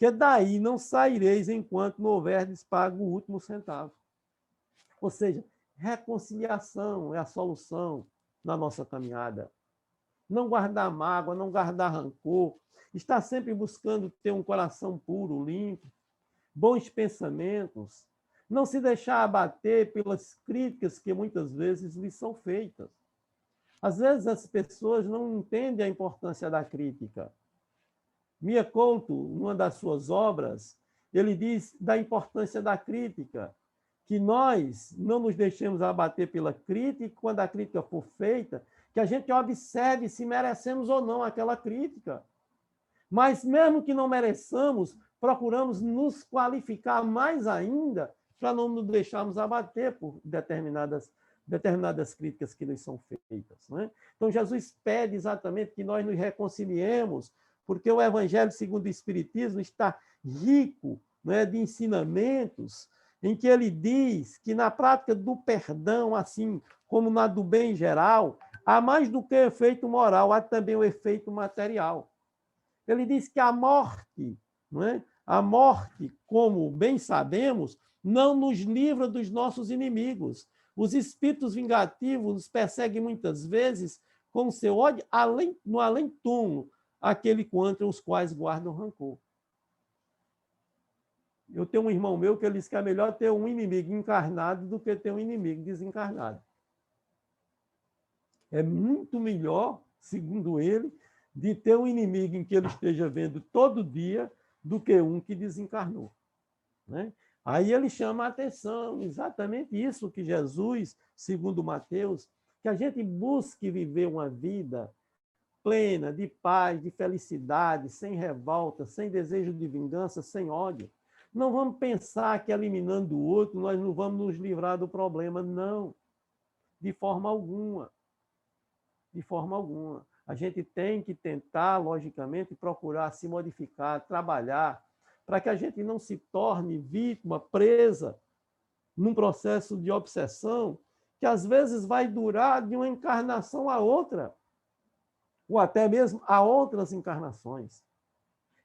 que daí não saireis enquanto não houverdes pago o último centavo. Ou seja, reconciliação é a solução na nossa caminhada. Não guardar mágoa, não guardar rancor, estar sempre buscando ter um coração puro, limpo, bons pensamentos, não se deixar abater pelas críticas que muitas vezes lhes são feitas. Às vezes as pessoas não entendem a importância da crítica. Mia Couto, numa das suas obras, ele diz da importância da crítica, que nós não nos deixemos abater pela crítica, e quando a crítica for feita, que a gente observe se merecemos ou não aquela crítica. Mas mesmo que não mereçamos, procuramos nos qualificar mais ainda para não nos deixarmos abater por determinadas críticas que nos são feitas. Né? Então, Jesus pede exatamente que nós nos reconciliemos, porque o Evangelho segundo o Espiritismo está rico, né, de ensinamentos, em que ele diz que na prática do perdão, assim como na do bem geral, há mais do que o efeito moral, há também o efeito material. Ele diz que a morte, não é? A morte, como bem sabemos, não nos livra dos nossos inimigos. Os espíritos vingativos nos perseguem muitas vezes com seu ódio no além-túmulo, aquele contra os quais guardam rancor. Eu tenho um irmão meu que ele diz que é melhor ter um inimigo encarnado do que ter um inimigo desencarnado. É muito melhor, segundo ele, de ter um inimigo em que ele esteja vendo todo dia do que um que desencarnou. Né? Aí ele chama a atenção, exatamente isso que Jesus, segundo Mateus, que a gente busque viver uma vida plena, de paz, de felicidade, sem revolta, sem desejo de vingança, sem ódio. Não vamos pensar que eliminando o outro nós não vamos nos livrar do problema, não. De forma alguma. De forma alguma. A gente tem que tentar, logicamente, procurar se modificar, trabalhar, para que a gente não se torne vítima, presa, num processo de obsessão, que às vezes vai durar de uma encarnação a outra, ou até mesmo a outras encarnações.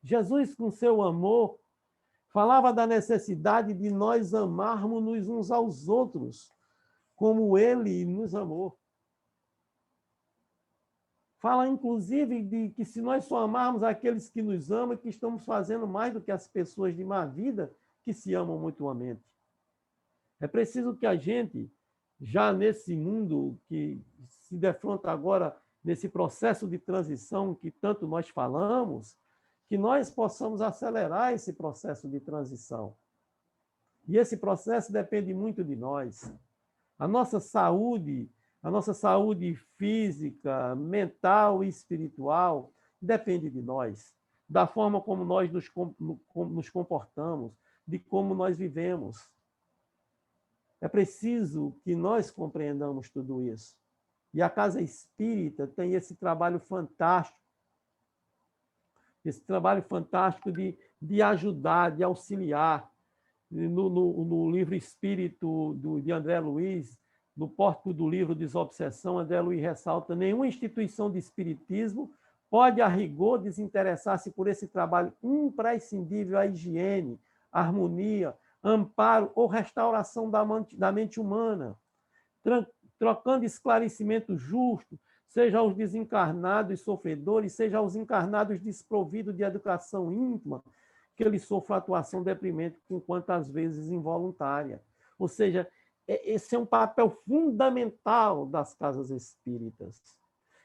Jesus, com seu amor, falava da necessidade de nós amarmos uns aos outros, como ele nos amou. Fala, inclusive, de que se nós só amarmos aqueles que nos amam, que estamos fazendo mais do que as pessoas de má vida que se amam mutuamente. É preciso que a gente, já nesse mundo que se defronta agora, nesse processo de transição que tanto nós falamos, que nós possamos acelerar esse processo de transição. E esse processo depende muito de nós. A nossa saúde física, mental e espiritual depende de nós, da forma como nós nos comportamos, de como nós vivemos. É preciso que nós compreendamos tudo isso. E a Casa Espírita tem esse trabalho fantástico, de ajudar, de auxiliar. No livro Espírito de André Luiz, no pórtico do livro Desobsessão, André Luiz ressalta: nenhuma instituição de espiritismo pode, a rigor, desinteressar-se por esse trabalho imprescindível à higiene, harmonia, amparo ou restauração da mente humana, trocando esclarecimento justo, seja aos desencarnados sofredores, seja aos encarnados desprovidos de educação íntima, que eles sofram atuação deprimente, com quantas vezes involuntária. Ou seja, esse é um papel fundamental das casas espíritas.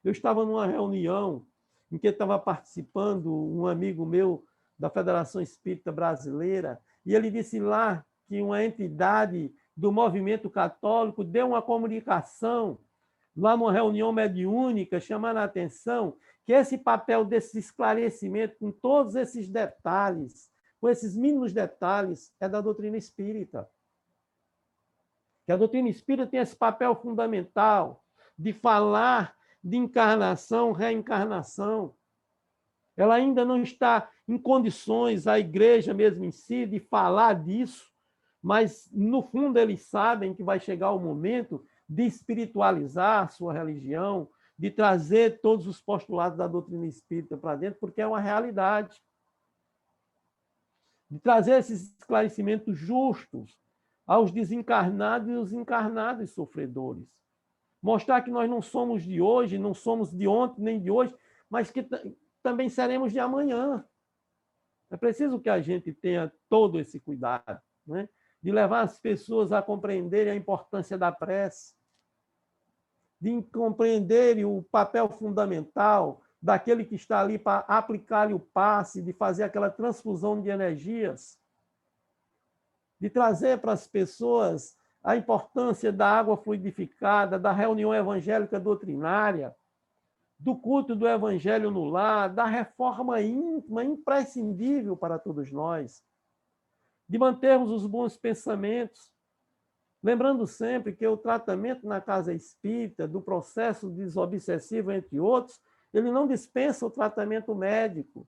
Eu estava numa reunião em que estava participando um amigo meu da Federação Espírita Brasileira, e ele disse lá que uma entidade do movimento católico deu uma comunicação lá numa reunião mediúnica, chamando a atenção que esse papel desse esclarecimento, com todos esses detalhes, com esses mínimos detalhes, é da doutrina espírita. Que a doutrina espírita tem esse papel fundamental de falar de encarnação, reencarnação. Ela ainda não está em condições, a igreja mesmo em si, de falar disso, mas, no fundo, eles sabem que vai chegar o momento de espiritualizar a sua religião, de trazer todos os postulados da doutrina espírita para dentro, porque é uma realidade. de trazer esses esclarecimentos justos aos desencarnados e os encarnados sofredores. Mostrar que nós não somos de hoje, não somos de ontem nem de hoje, mas que também seremos de amanhã. É preciso que a gente tenha todo esse cuidado, né? De levar as pessoas a compreenderem a importância da prece, de compreenderem o papel fundamental daquele que está ali para aplicar-lhe o passe, de fazer aquela transfusão de energias, de trazer para as pessoas a importância da água fluidificada, da reunião evangélica doutrinária, do culto do evangelho no lar, da reforma íntima, imprescindível para todos nós, de mantermos os bons pensamentos, lembrando sempre que o tratamento na casa espírita, do processo desobsessivo, entre outros, ele não dispensa o tratamento médico.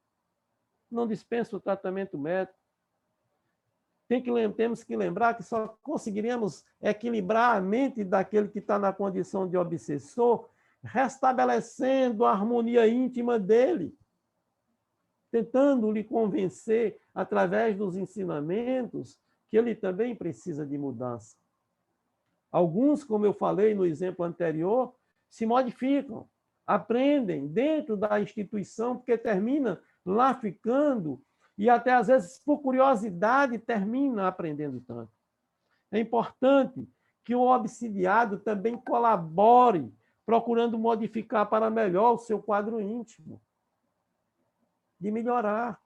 Não dispensa o tratamento médico. Temos que lembrar que só conseguiríamos equilibrar a mente daquele que está na condição de obsessor, restabelecendo a harmonia íntima dele, tentando lhe convencer, através dos ensinamentos, que ele também precisa de mudança. Alguns, como eu falei no exemplo anterior, se modificam, aprendem dentro da instituição, porque termina lá ficando, e até às vezes, por curiosidade, termina aprendendo tanto. É importante que o obsidiado também colabore, procurando modificar para melhor o seu quadro íntimo, de melhorar.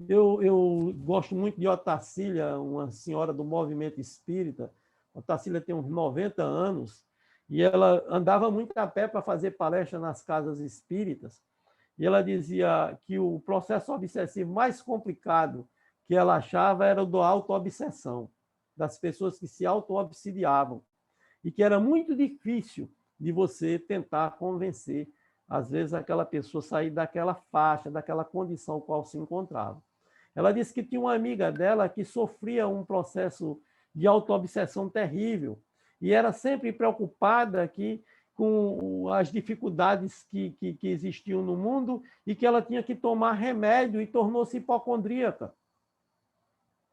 Eu gosto muito de Otacília, uma senhora do movimento espírita. Otacília tem uns 90 anos, e ela andava muito a pé para fazer palestra nas casas espíritas, e ela dizia que o processo obsessivo mais complicado que ela achava era o da auto-obsessão, das pessoas que se auto-obsidiavam, e que era muito difícil de você tentar convencer, às vezes, aquela pessoa a sair daquela faixa, daquela condição em qual se encontrava. Ela disse que tinha uma amiga dela que sofria um processo de auto-obsessão terrível, e era sempre preocupada com as dificuldades que existiam no mundo, e que ela tinha que tomar remédio, e tornou-se hipocondríaca.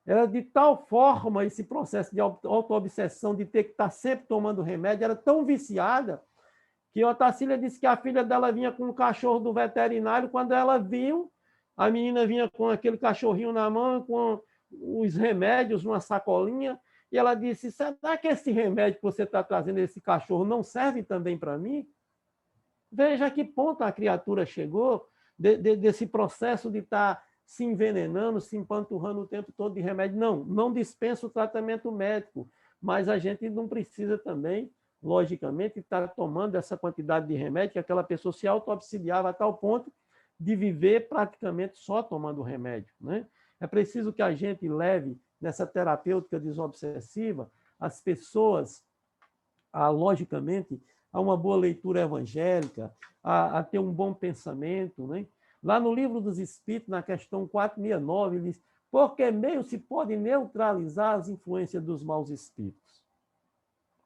Era de tal forma esse processo de auto-obsessão, de ter que estar sempre tomando remédio, era tão viciada, que a Otacília disse que a filha dela vinha com um cachorro do veterinário, quando ela viu, a menina vinha com aquele cachorrinho na mão, com os remédios numa sacolinha, e ela disse, será que esse remédio que você está trazendo, esse cachorro, não serve também para mim? Veja a que ponto a criatura chegou desse processo de estar se envenenando, se empanturrando o tempo todo de remédio. Não dispensa o tratamento médico, mas a gente não precisa também, logicamente, estar tomando essa quantidade de remédio, que aquela pessoa se auto-obsidiava a tal ponto de viver praticamente só tomando remédio, né? É preciso que a gente leve nessa terapêutica desobsessiva as pessoas, logicamente, a uma boa leitura evangélica, a ter um bom pensamento, né? Lá no Livro dos Espíritos, na questão 469, ele diz, por que meio se pode neutralizar as influências dos maus espíritos?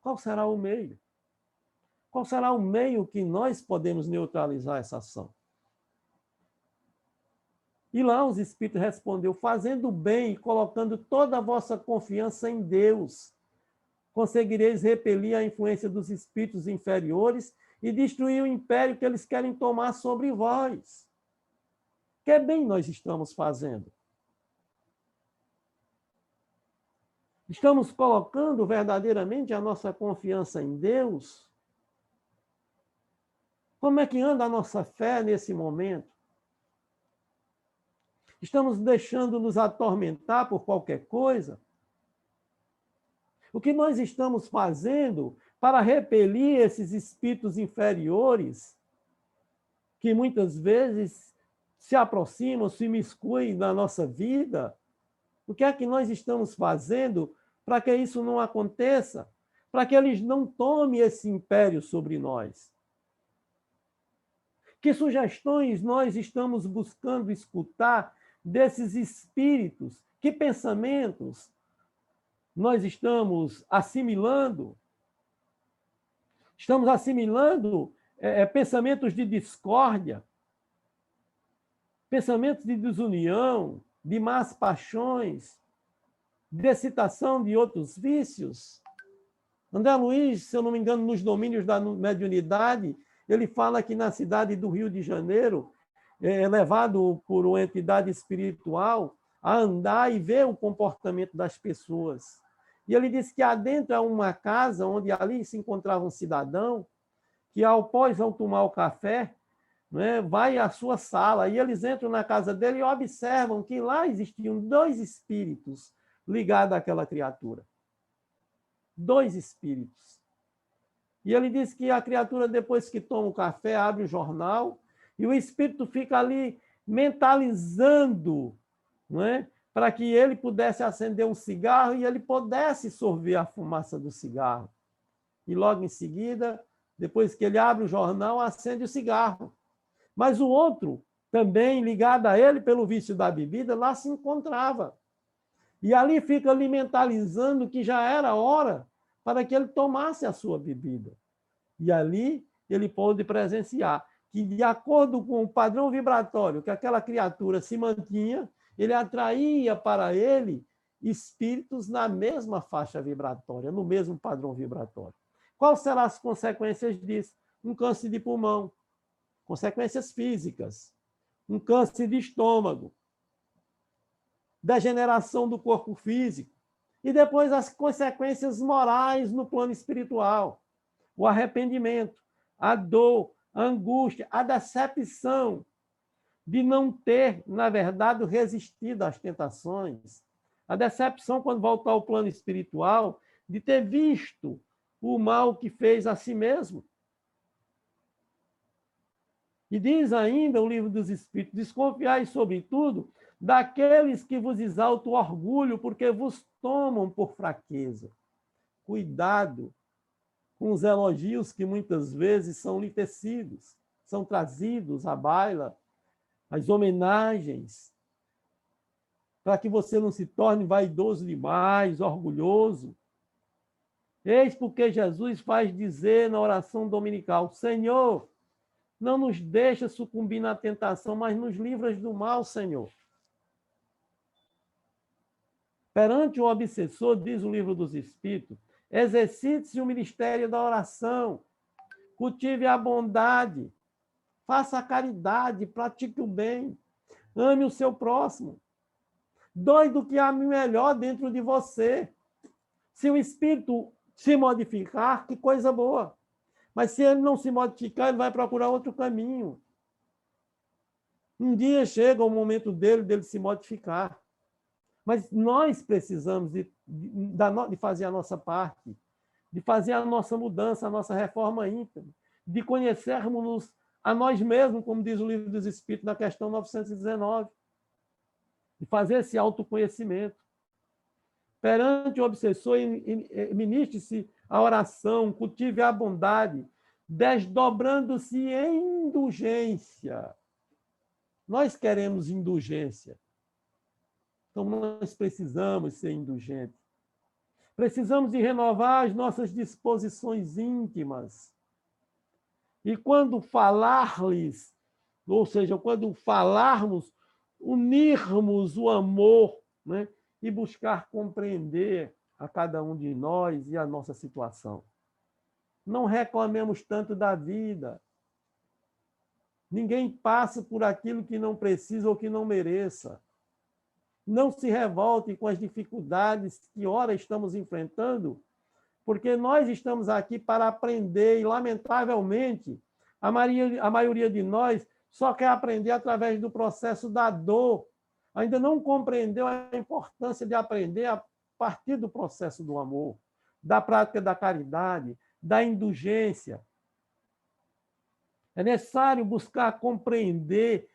Qual será o meio? Qual será o meio que nós podemos neutralizar essa ação? E lá os espíritos respondeu, fazendo o bem e colocando toda a vossa confiança em Deus, conseguireis repelir a influência dos espíritos inferiores e destruir o império que eles querem tomar sobre vós. Que bem nós estamos fazendo? Estamos colocando verdadeiramente a nossa confiança em Deus? Como é que anda a nossa fé nesse momento? Estamos deixando-nos atormentar por qualquer coisa? O que nós estamos fazendo para repelir esses espíritos inferiores que muitas vezes se aproximam, se imiscuem na nossa vida? O que é que nós estamos fazendo para que isso não aconteça? Para que eles não tomem esse império sobre nós? Que sugestões nós estamos buscando escutar desses espíritos? Que pensamentos nós estamos assimilando? Estamos assimilando pensamentos de discórdia, pensamentos de desunião, de más paixões, de excitação de outros vícios. André Luiz, se eu não me engano, nos domínios da mediunidade, ele fala que na cidade do Rio de Janeiro, é levado por uma entidade espiritual a andar e ver o comportamento das pessoas. E ele disse que adentra uma casa onde ali se encontrava um cidadão que, após tomar o café, né, vai à sua sala, e eles entram na casa dele e observam que lá existiam 2 espíritos ligados àquela criatura. 2 espíritos. E ele diz que a criatura, depois que toma o café, abre o jornal, e o espírito fica ali mentalizando, não é? Para que ele pudesse acender um cigarro e ele pudesse sorver a fumaça do cigarro. E logo em seguida, depois que ele abre o jornal, acende o cigarro. Mas o outro, também ligado a ele pelo vício da bebida, lá se encontrava. E ali fica ali mentalizando que já era hora para que ele tomasse a sua bebida. E ali ele pôde presenciar que, de acordo com o padrão vibratório que aquela criatura se mantinha, ele atraía para ele espíritos na mesma faixa vibratória, no mesmo padrão vibratório. Quais serão as consequências disso? Um câncer de pulmão, consequências físicas, um câncer de estômago, degeneração do corpo físico, e depois as consequências morais no plano espiritual, o arrependimento, a dor, a angústia, a decepção de não ter, na verdade, resistido às tentações, a decepção quando voltar ao plano espiritual, de ter visto o mal que fez a si mesmo. E diz ainda o Livro dos Espíritos: desconfiai, sobretudo, daqueles que vos exaltam o orgulho, porque vos tomam por fraqueza. Cuidado com os elogios que muitas vezes são lhe tecidos, são trazidos à baila, as homenagens, para que você não se torne vaidoso demais, orgulhoso. Eis porque Jesus faz dizer na oração dominical: Senhor, não nos deixa sucumbir na tentação, mas nos livras do mal, Senhor. Perante o obsessor, diz o Livro dos Espíritos, exercite-se o ministério da oração, cultive a bondade, faça a caridade, pratique o bem, ame o seu próximo. Doe do que há melhor dentro de você. Se o espírito se modificar, que coisa boa. Mas se ele não se modificar, ele vai procurar outro caminho. Um dia chega o momento dele se modificar. Mas nós precisamos de fazer a nossa parte, de fazer a nossa mudança, a nossa reforma íntegra, de conhecermos a nós mesmos, como diz o Livro dos Espíritos, na questão 919, de fazer esse autoconhecimento. Perante o obsessor, ministre-se a oração, cultive a bondade, desdobrando-se em indulgência. Nós queremos indulgência. Então, nós precisamos ser indulgentes. Precisamos de renovar as nossas disposições íntimas. E quando falar-lhes, ou seja, quando falarmos, unirmos o amor, né? E buscar compreender a cada um de nós e a nossa situação. Não reclamemos tanto da vida. Ninguém passa por aquilo que não precisa ou que não mereça. Não se revolte com as dificuldades que ora estamos enfrentando, porque nós estamos aqui para aprender e, lamentavelmente, a maioria de nós só quer aprender através do processo da dor. Ainda não compreendeu a importância de aprender a partir do processo do amor, da prática da caridade, da indulgência. É necessário buscar compreender,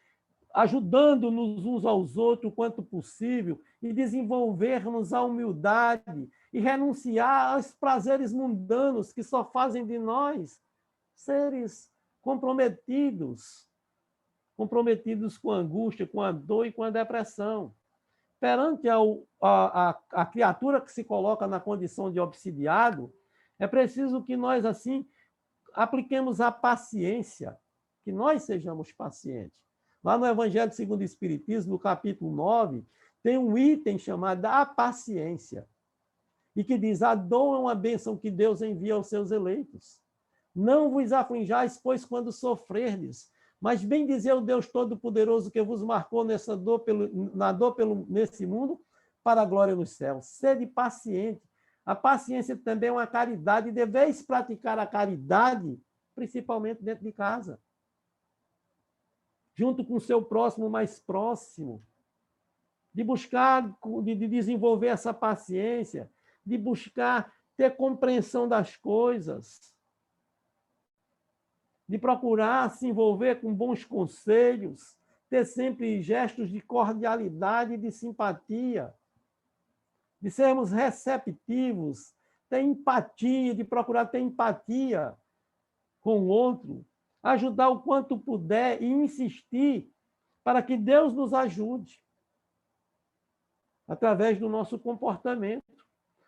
ajudando-nos uns aos outros quanto possível, e desenvolvermos a humildade e renunciar aos prazeres mundanos que só fazem de nós seres comprometidos com a angústia, com a dor e com a depressão. Perante a criatura que se coloca na condição de obsidiado, é preciso que nós, assim, apliquemos a paciência, que nós sejamos pacientes. Lá no Evangelho segundo o Espiritismo, no capítulo 9, tem um item chamado a paciência, e que diz: a dor é uma bênção que Deus envia aos seus eleitos. Não vos aflinjais, pois, quando sofrerdes, mas bem dizer o Deus Todo-Poderoso que vos marcou nessa dor nesse mundo, para a glória nos céus. Sede paciente. A paciência também é uma caridade, e deveis praticar a caridade, principalmente dentro de casa, junto com o seu próximo mais próximo, de buscar, de desenvolver essa paciência, de buscar ter compreensão das coisas, de procurar se envolver com bons conselhos, ter sempre gestos de cordialidade e de simpatia, de sermos receptivos, ter empatia, de procurar ter empatia com o outro, ajudar o quanto puder e insistir para que Deus nos ajude através do nosso comportamento.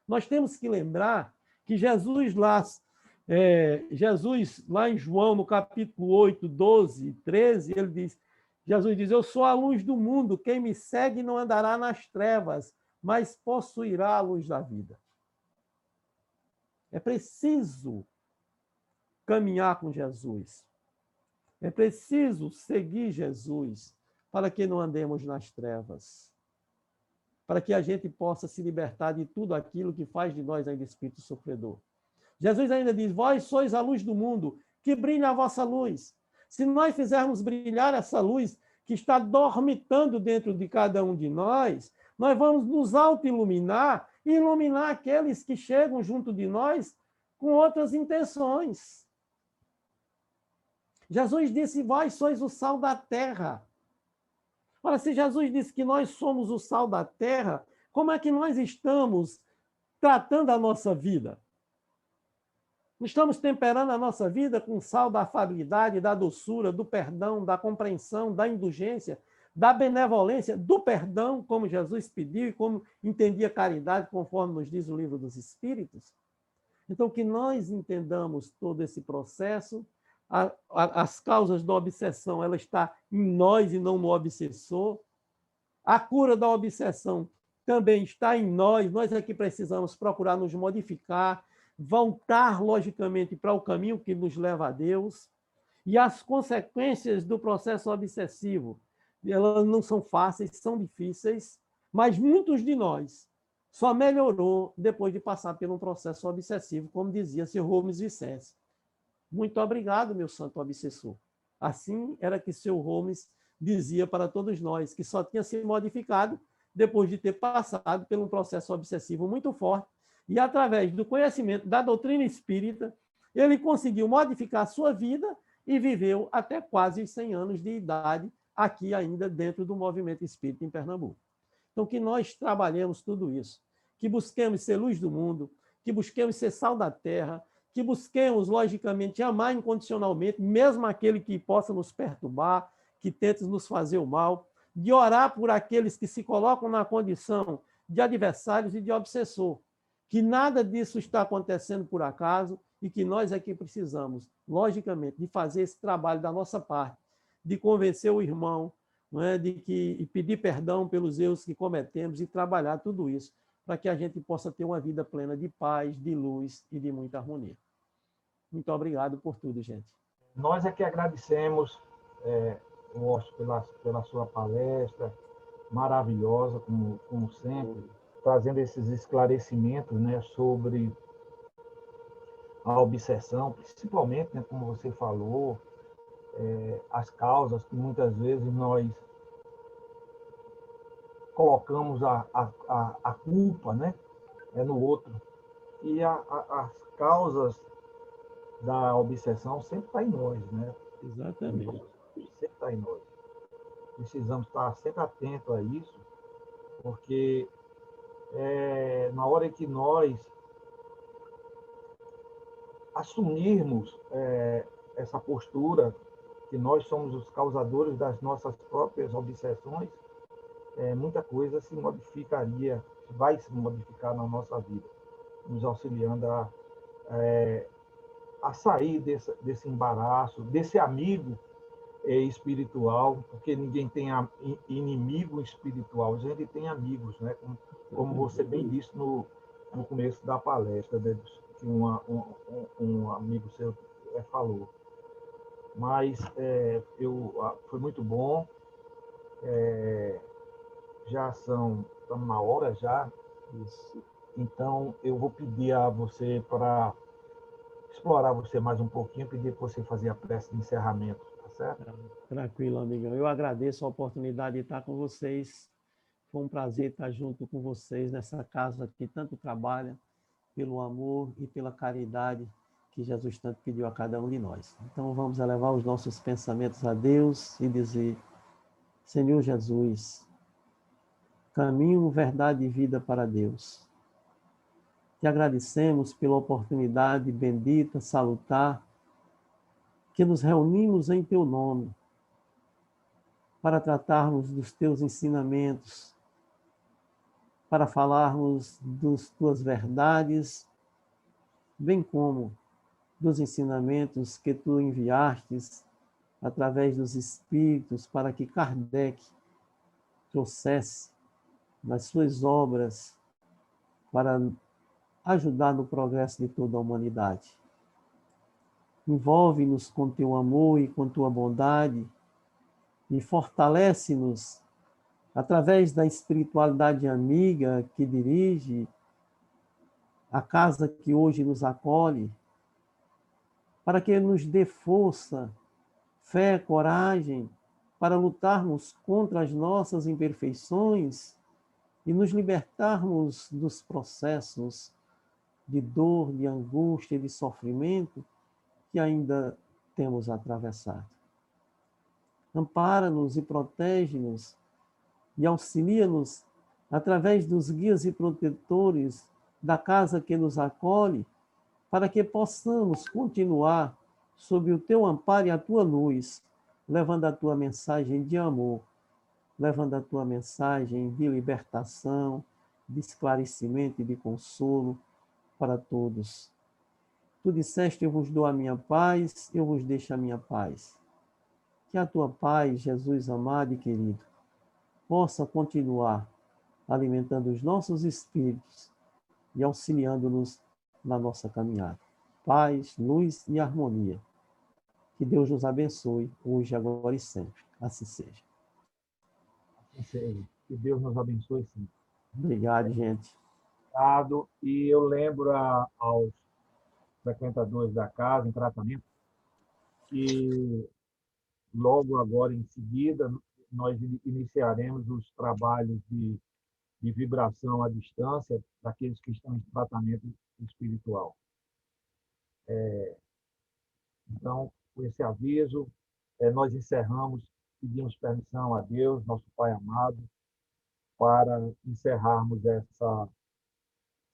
Nós temos que lembrar que Jesus lá em João, no capítulo 8, 12 e 13, Jesus diz: eu sou a luz do mundo, quem me segue não andará nas trevas, mas possuirá a luz da vida. É preciso caminhar com Jesus. É preciso seguir Jesus para que não andemos nas trevas, para que a gente possa se libertar de tudo aquilo que faz de nós ainda espírito sofredor. Jesus ainda diz: vós sois a luz do mundo, que brilha a vossa luz. Se nós fizermos brilhar essa luz que está dormitando dentro de cada um de nós, nós vamos nos auto-iluminar e iluminar aqueles que chegam junto de nós com outras intenções. Jesus disse: vós sois o sal da terra. Ora, se Jesus disse que nós somos o sal da terra, como é que nós estamos tratando a nossa vida? Estamos temperando a nossa vida com o sal da afabilidade, da doçura, do perdão, da compreensão, da indulgência, da benevolência, do perdão, como Jesus pediu e como entendia caridade, conforme nos diz o Livro dos Espíritos? Então, que nós entendamos todo esse processo. As causas da obsessão, ela está em nós e não no obsessor. A cura da obsessão também está em nós. Nós é que precisamos procurar nos modificar, voltar, logicamente, para o caminho que nos leva a Deus. E as consequências do processo obsessivo, elas não são fáceis, são difíceis, mas muitos de nós só melhorou depois de passar por um processo obsessivo, como dizia Sr. Holmes Vicente. Muito obrigado, meu santo obsessor. Assim era que Sr. Holmes dizia para todos nós, que só tinha se modificado depois de ter passado por um processo obsessivo muito forte, e através do conhecimento da doutrina espírita, ele conseguiu modificar a sua vida e viveu até quase os 100 anos de idade aqui ainda dentro do movimento espírita em Pernambuco. Então, que nós trabalhemos tudo isso, que busquemos ser luz do mundo, que busquemos ser sal da terra, que busquemos, logicamente, amar incondicionalmente, mesmo aquele que possa nos perturbar, que tente nos fazer o mal, de orar por aqueles que se colocam na condição de adversários e de obsessor, que nada disso está acontecendo por acaso e que nós aqui precisamos, logicamente, de fazer esse trabalho da nossa parte, de convencer o irmão, não é? E pedir perdão pelos erros que cometemos e trabalhar tudo isso para que a gente possa ter uma vida plena de paz, de luz e de muita harmonia. Muito obrigado por tudo, gente.
Nós é que agradecemos, Washington, pela sua palestra maravilhosa, como sempre, trazendo esses esclarecimentos, né, sobre a obsessão, principalmente, né, como você falou, as causas que muitas vezes nós colocamos a culpa, né, no outro. E as causas da obsessão sempre está em nós, né?
Exatamente.
Sempre está em nós. Precisamos estar sempre atentos a isso, porque na hora que nós assumirmos essa postura, que nós somos os causadores das nossas próprias obsessões, muita coisa se modificaria, vai se modificar na nossa vida, nos auxiliando a sair desse embaraço, desse amigo espiritual, porque ninguém tem inimigo espiritual, a gente tem amigos, né? Como você bem disse no começo da palestra, né? Que um amigo seu falou. Mas foi muito bom. Já estamos na hora já.
Isso.
Então, eu vou pedir a você para explorar você mais um pouquinho, pedir para você fazer a prece de encerramento, tá certo?
Tranquilo, amigão. Eu agradeço a oportunidade de estar com vocês. Foi um prazer estar junto com vocês nessa casa que tanto trabalha pelo amor e pela caridade que Jesus tanto pediu a cada um de nós. Então, vamos elevar os nossos pensamentos a Deus e dizer: Senhor Jesus, caminho, verdade e vida para Deus. Te agradecemos pela oportunidade bendita, salutar, que nos reunimos em Teu nome, para tratarmos dos Teus ensinamentos, para falarmos das Tuas verdades, bem como dos ensinamentos que Tu enviastes através dos Espíritos para que Kardec trouxesse nas suas obras para ajudar no progresso de toda a humanidade. Envolve-nos com Teu amor e com Tua bondade e fortalece-nos através da espiritualidade amiga que dirige a casa que hoje nos acolhe, para que nos dê força, fé, coragem para lutarmos contra as nossas imperfeições e nos libertarmos dos processos de dor, de angústia e de sofrimento que ainda temos atravessado. Ampara-nos e protege-nos e auxilia-nos através dos guias e protetores da casa que nos acolhe, para que possamos continuar sob o teu amparo e a tua luz, levando a tua mensagem de amor, levando a tua mensagem de libertação, de esclarecimento e de consolo para todos. Tu disseste: eu vos dou a minha paz, eu vos deixo a minha paz. Que a tua paz, Jesus amado e querido, possa continuar alimentando os nossos espíritos e auxiliando-nos na nossa caminhada. Paz, luz e harmonia. Que Deus nos abençoe, hoje, agora e sempre. Assim seja.
Assim seja. Que Deus nos abençoe sim.
Obrigado, gente.
E eu lembro aos frequentadores da casa, em tratamento, que logo agora em seguida nós iniciaremos os trabalhos de vibração à distância daqueles que estão em tratamento espiritual. Então, com esse aviso, nós encerramos, pedimos permissão a Deus, nosso Pai amado, para encerrarmos essa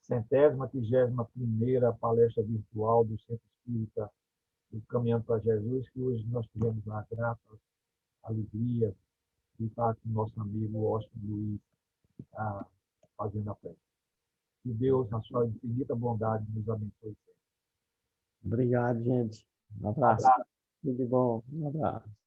131ª palestra virtual do Centro Espírita do Caminhando para Jesus, que hoje nós tivemos a grata alegria de estar com o nosso amigo Austin Luiz fazendo a festa. Que Deus, na sua infinita bondade, nos abençoe sempre.
Obrigado, gente. Um abraço. Tudo de bom. Um abraço.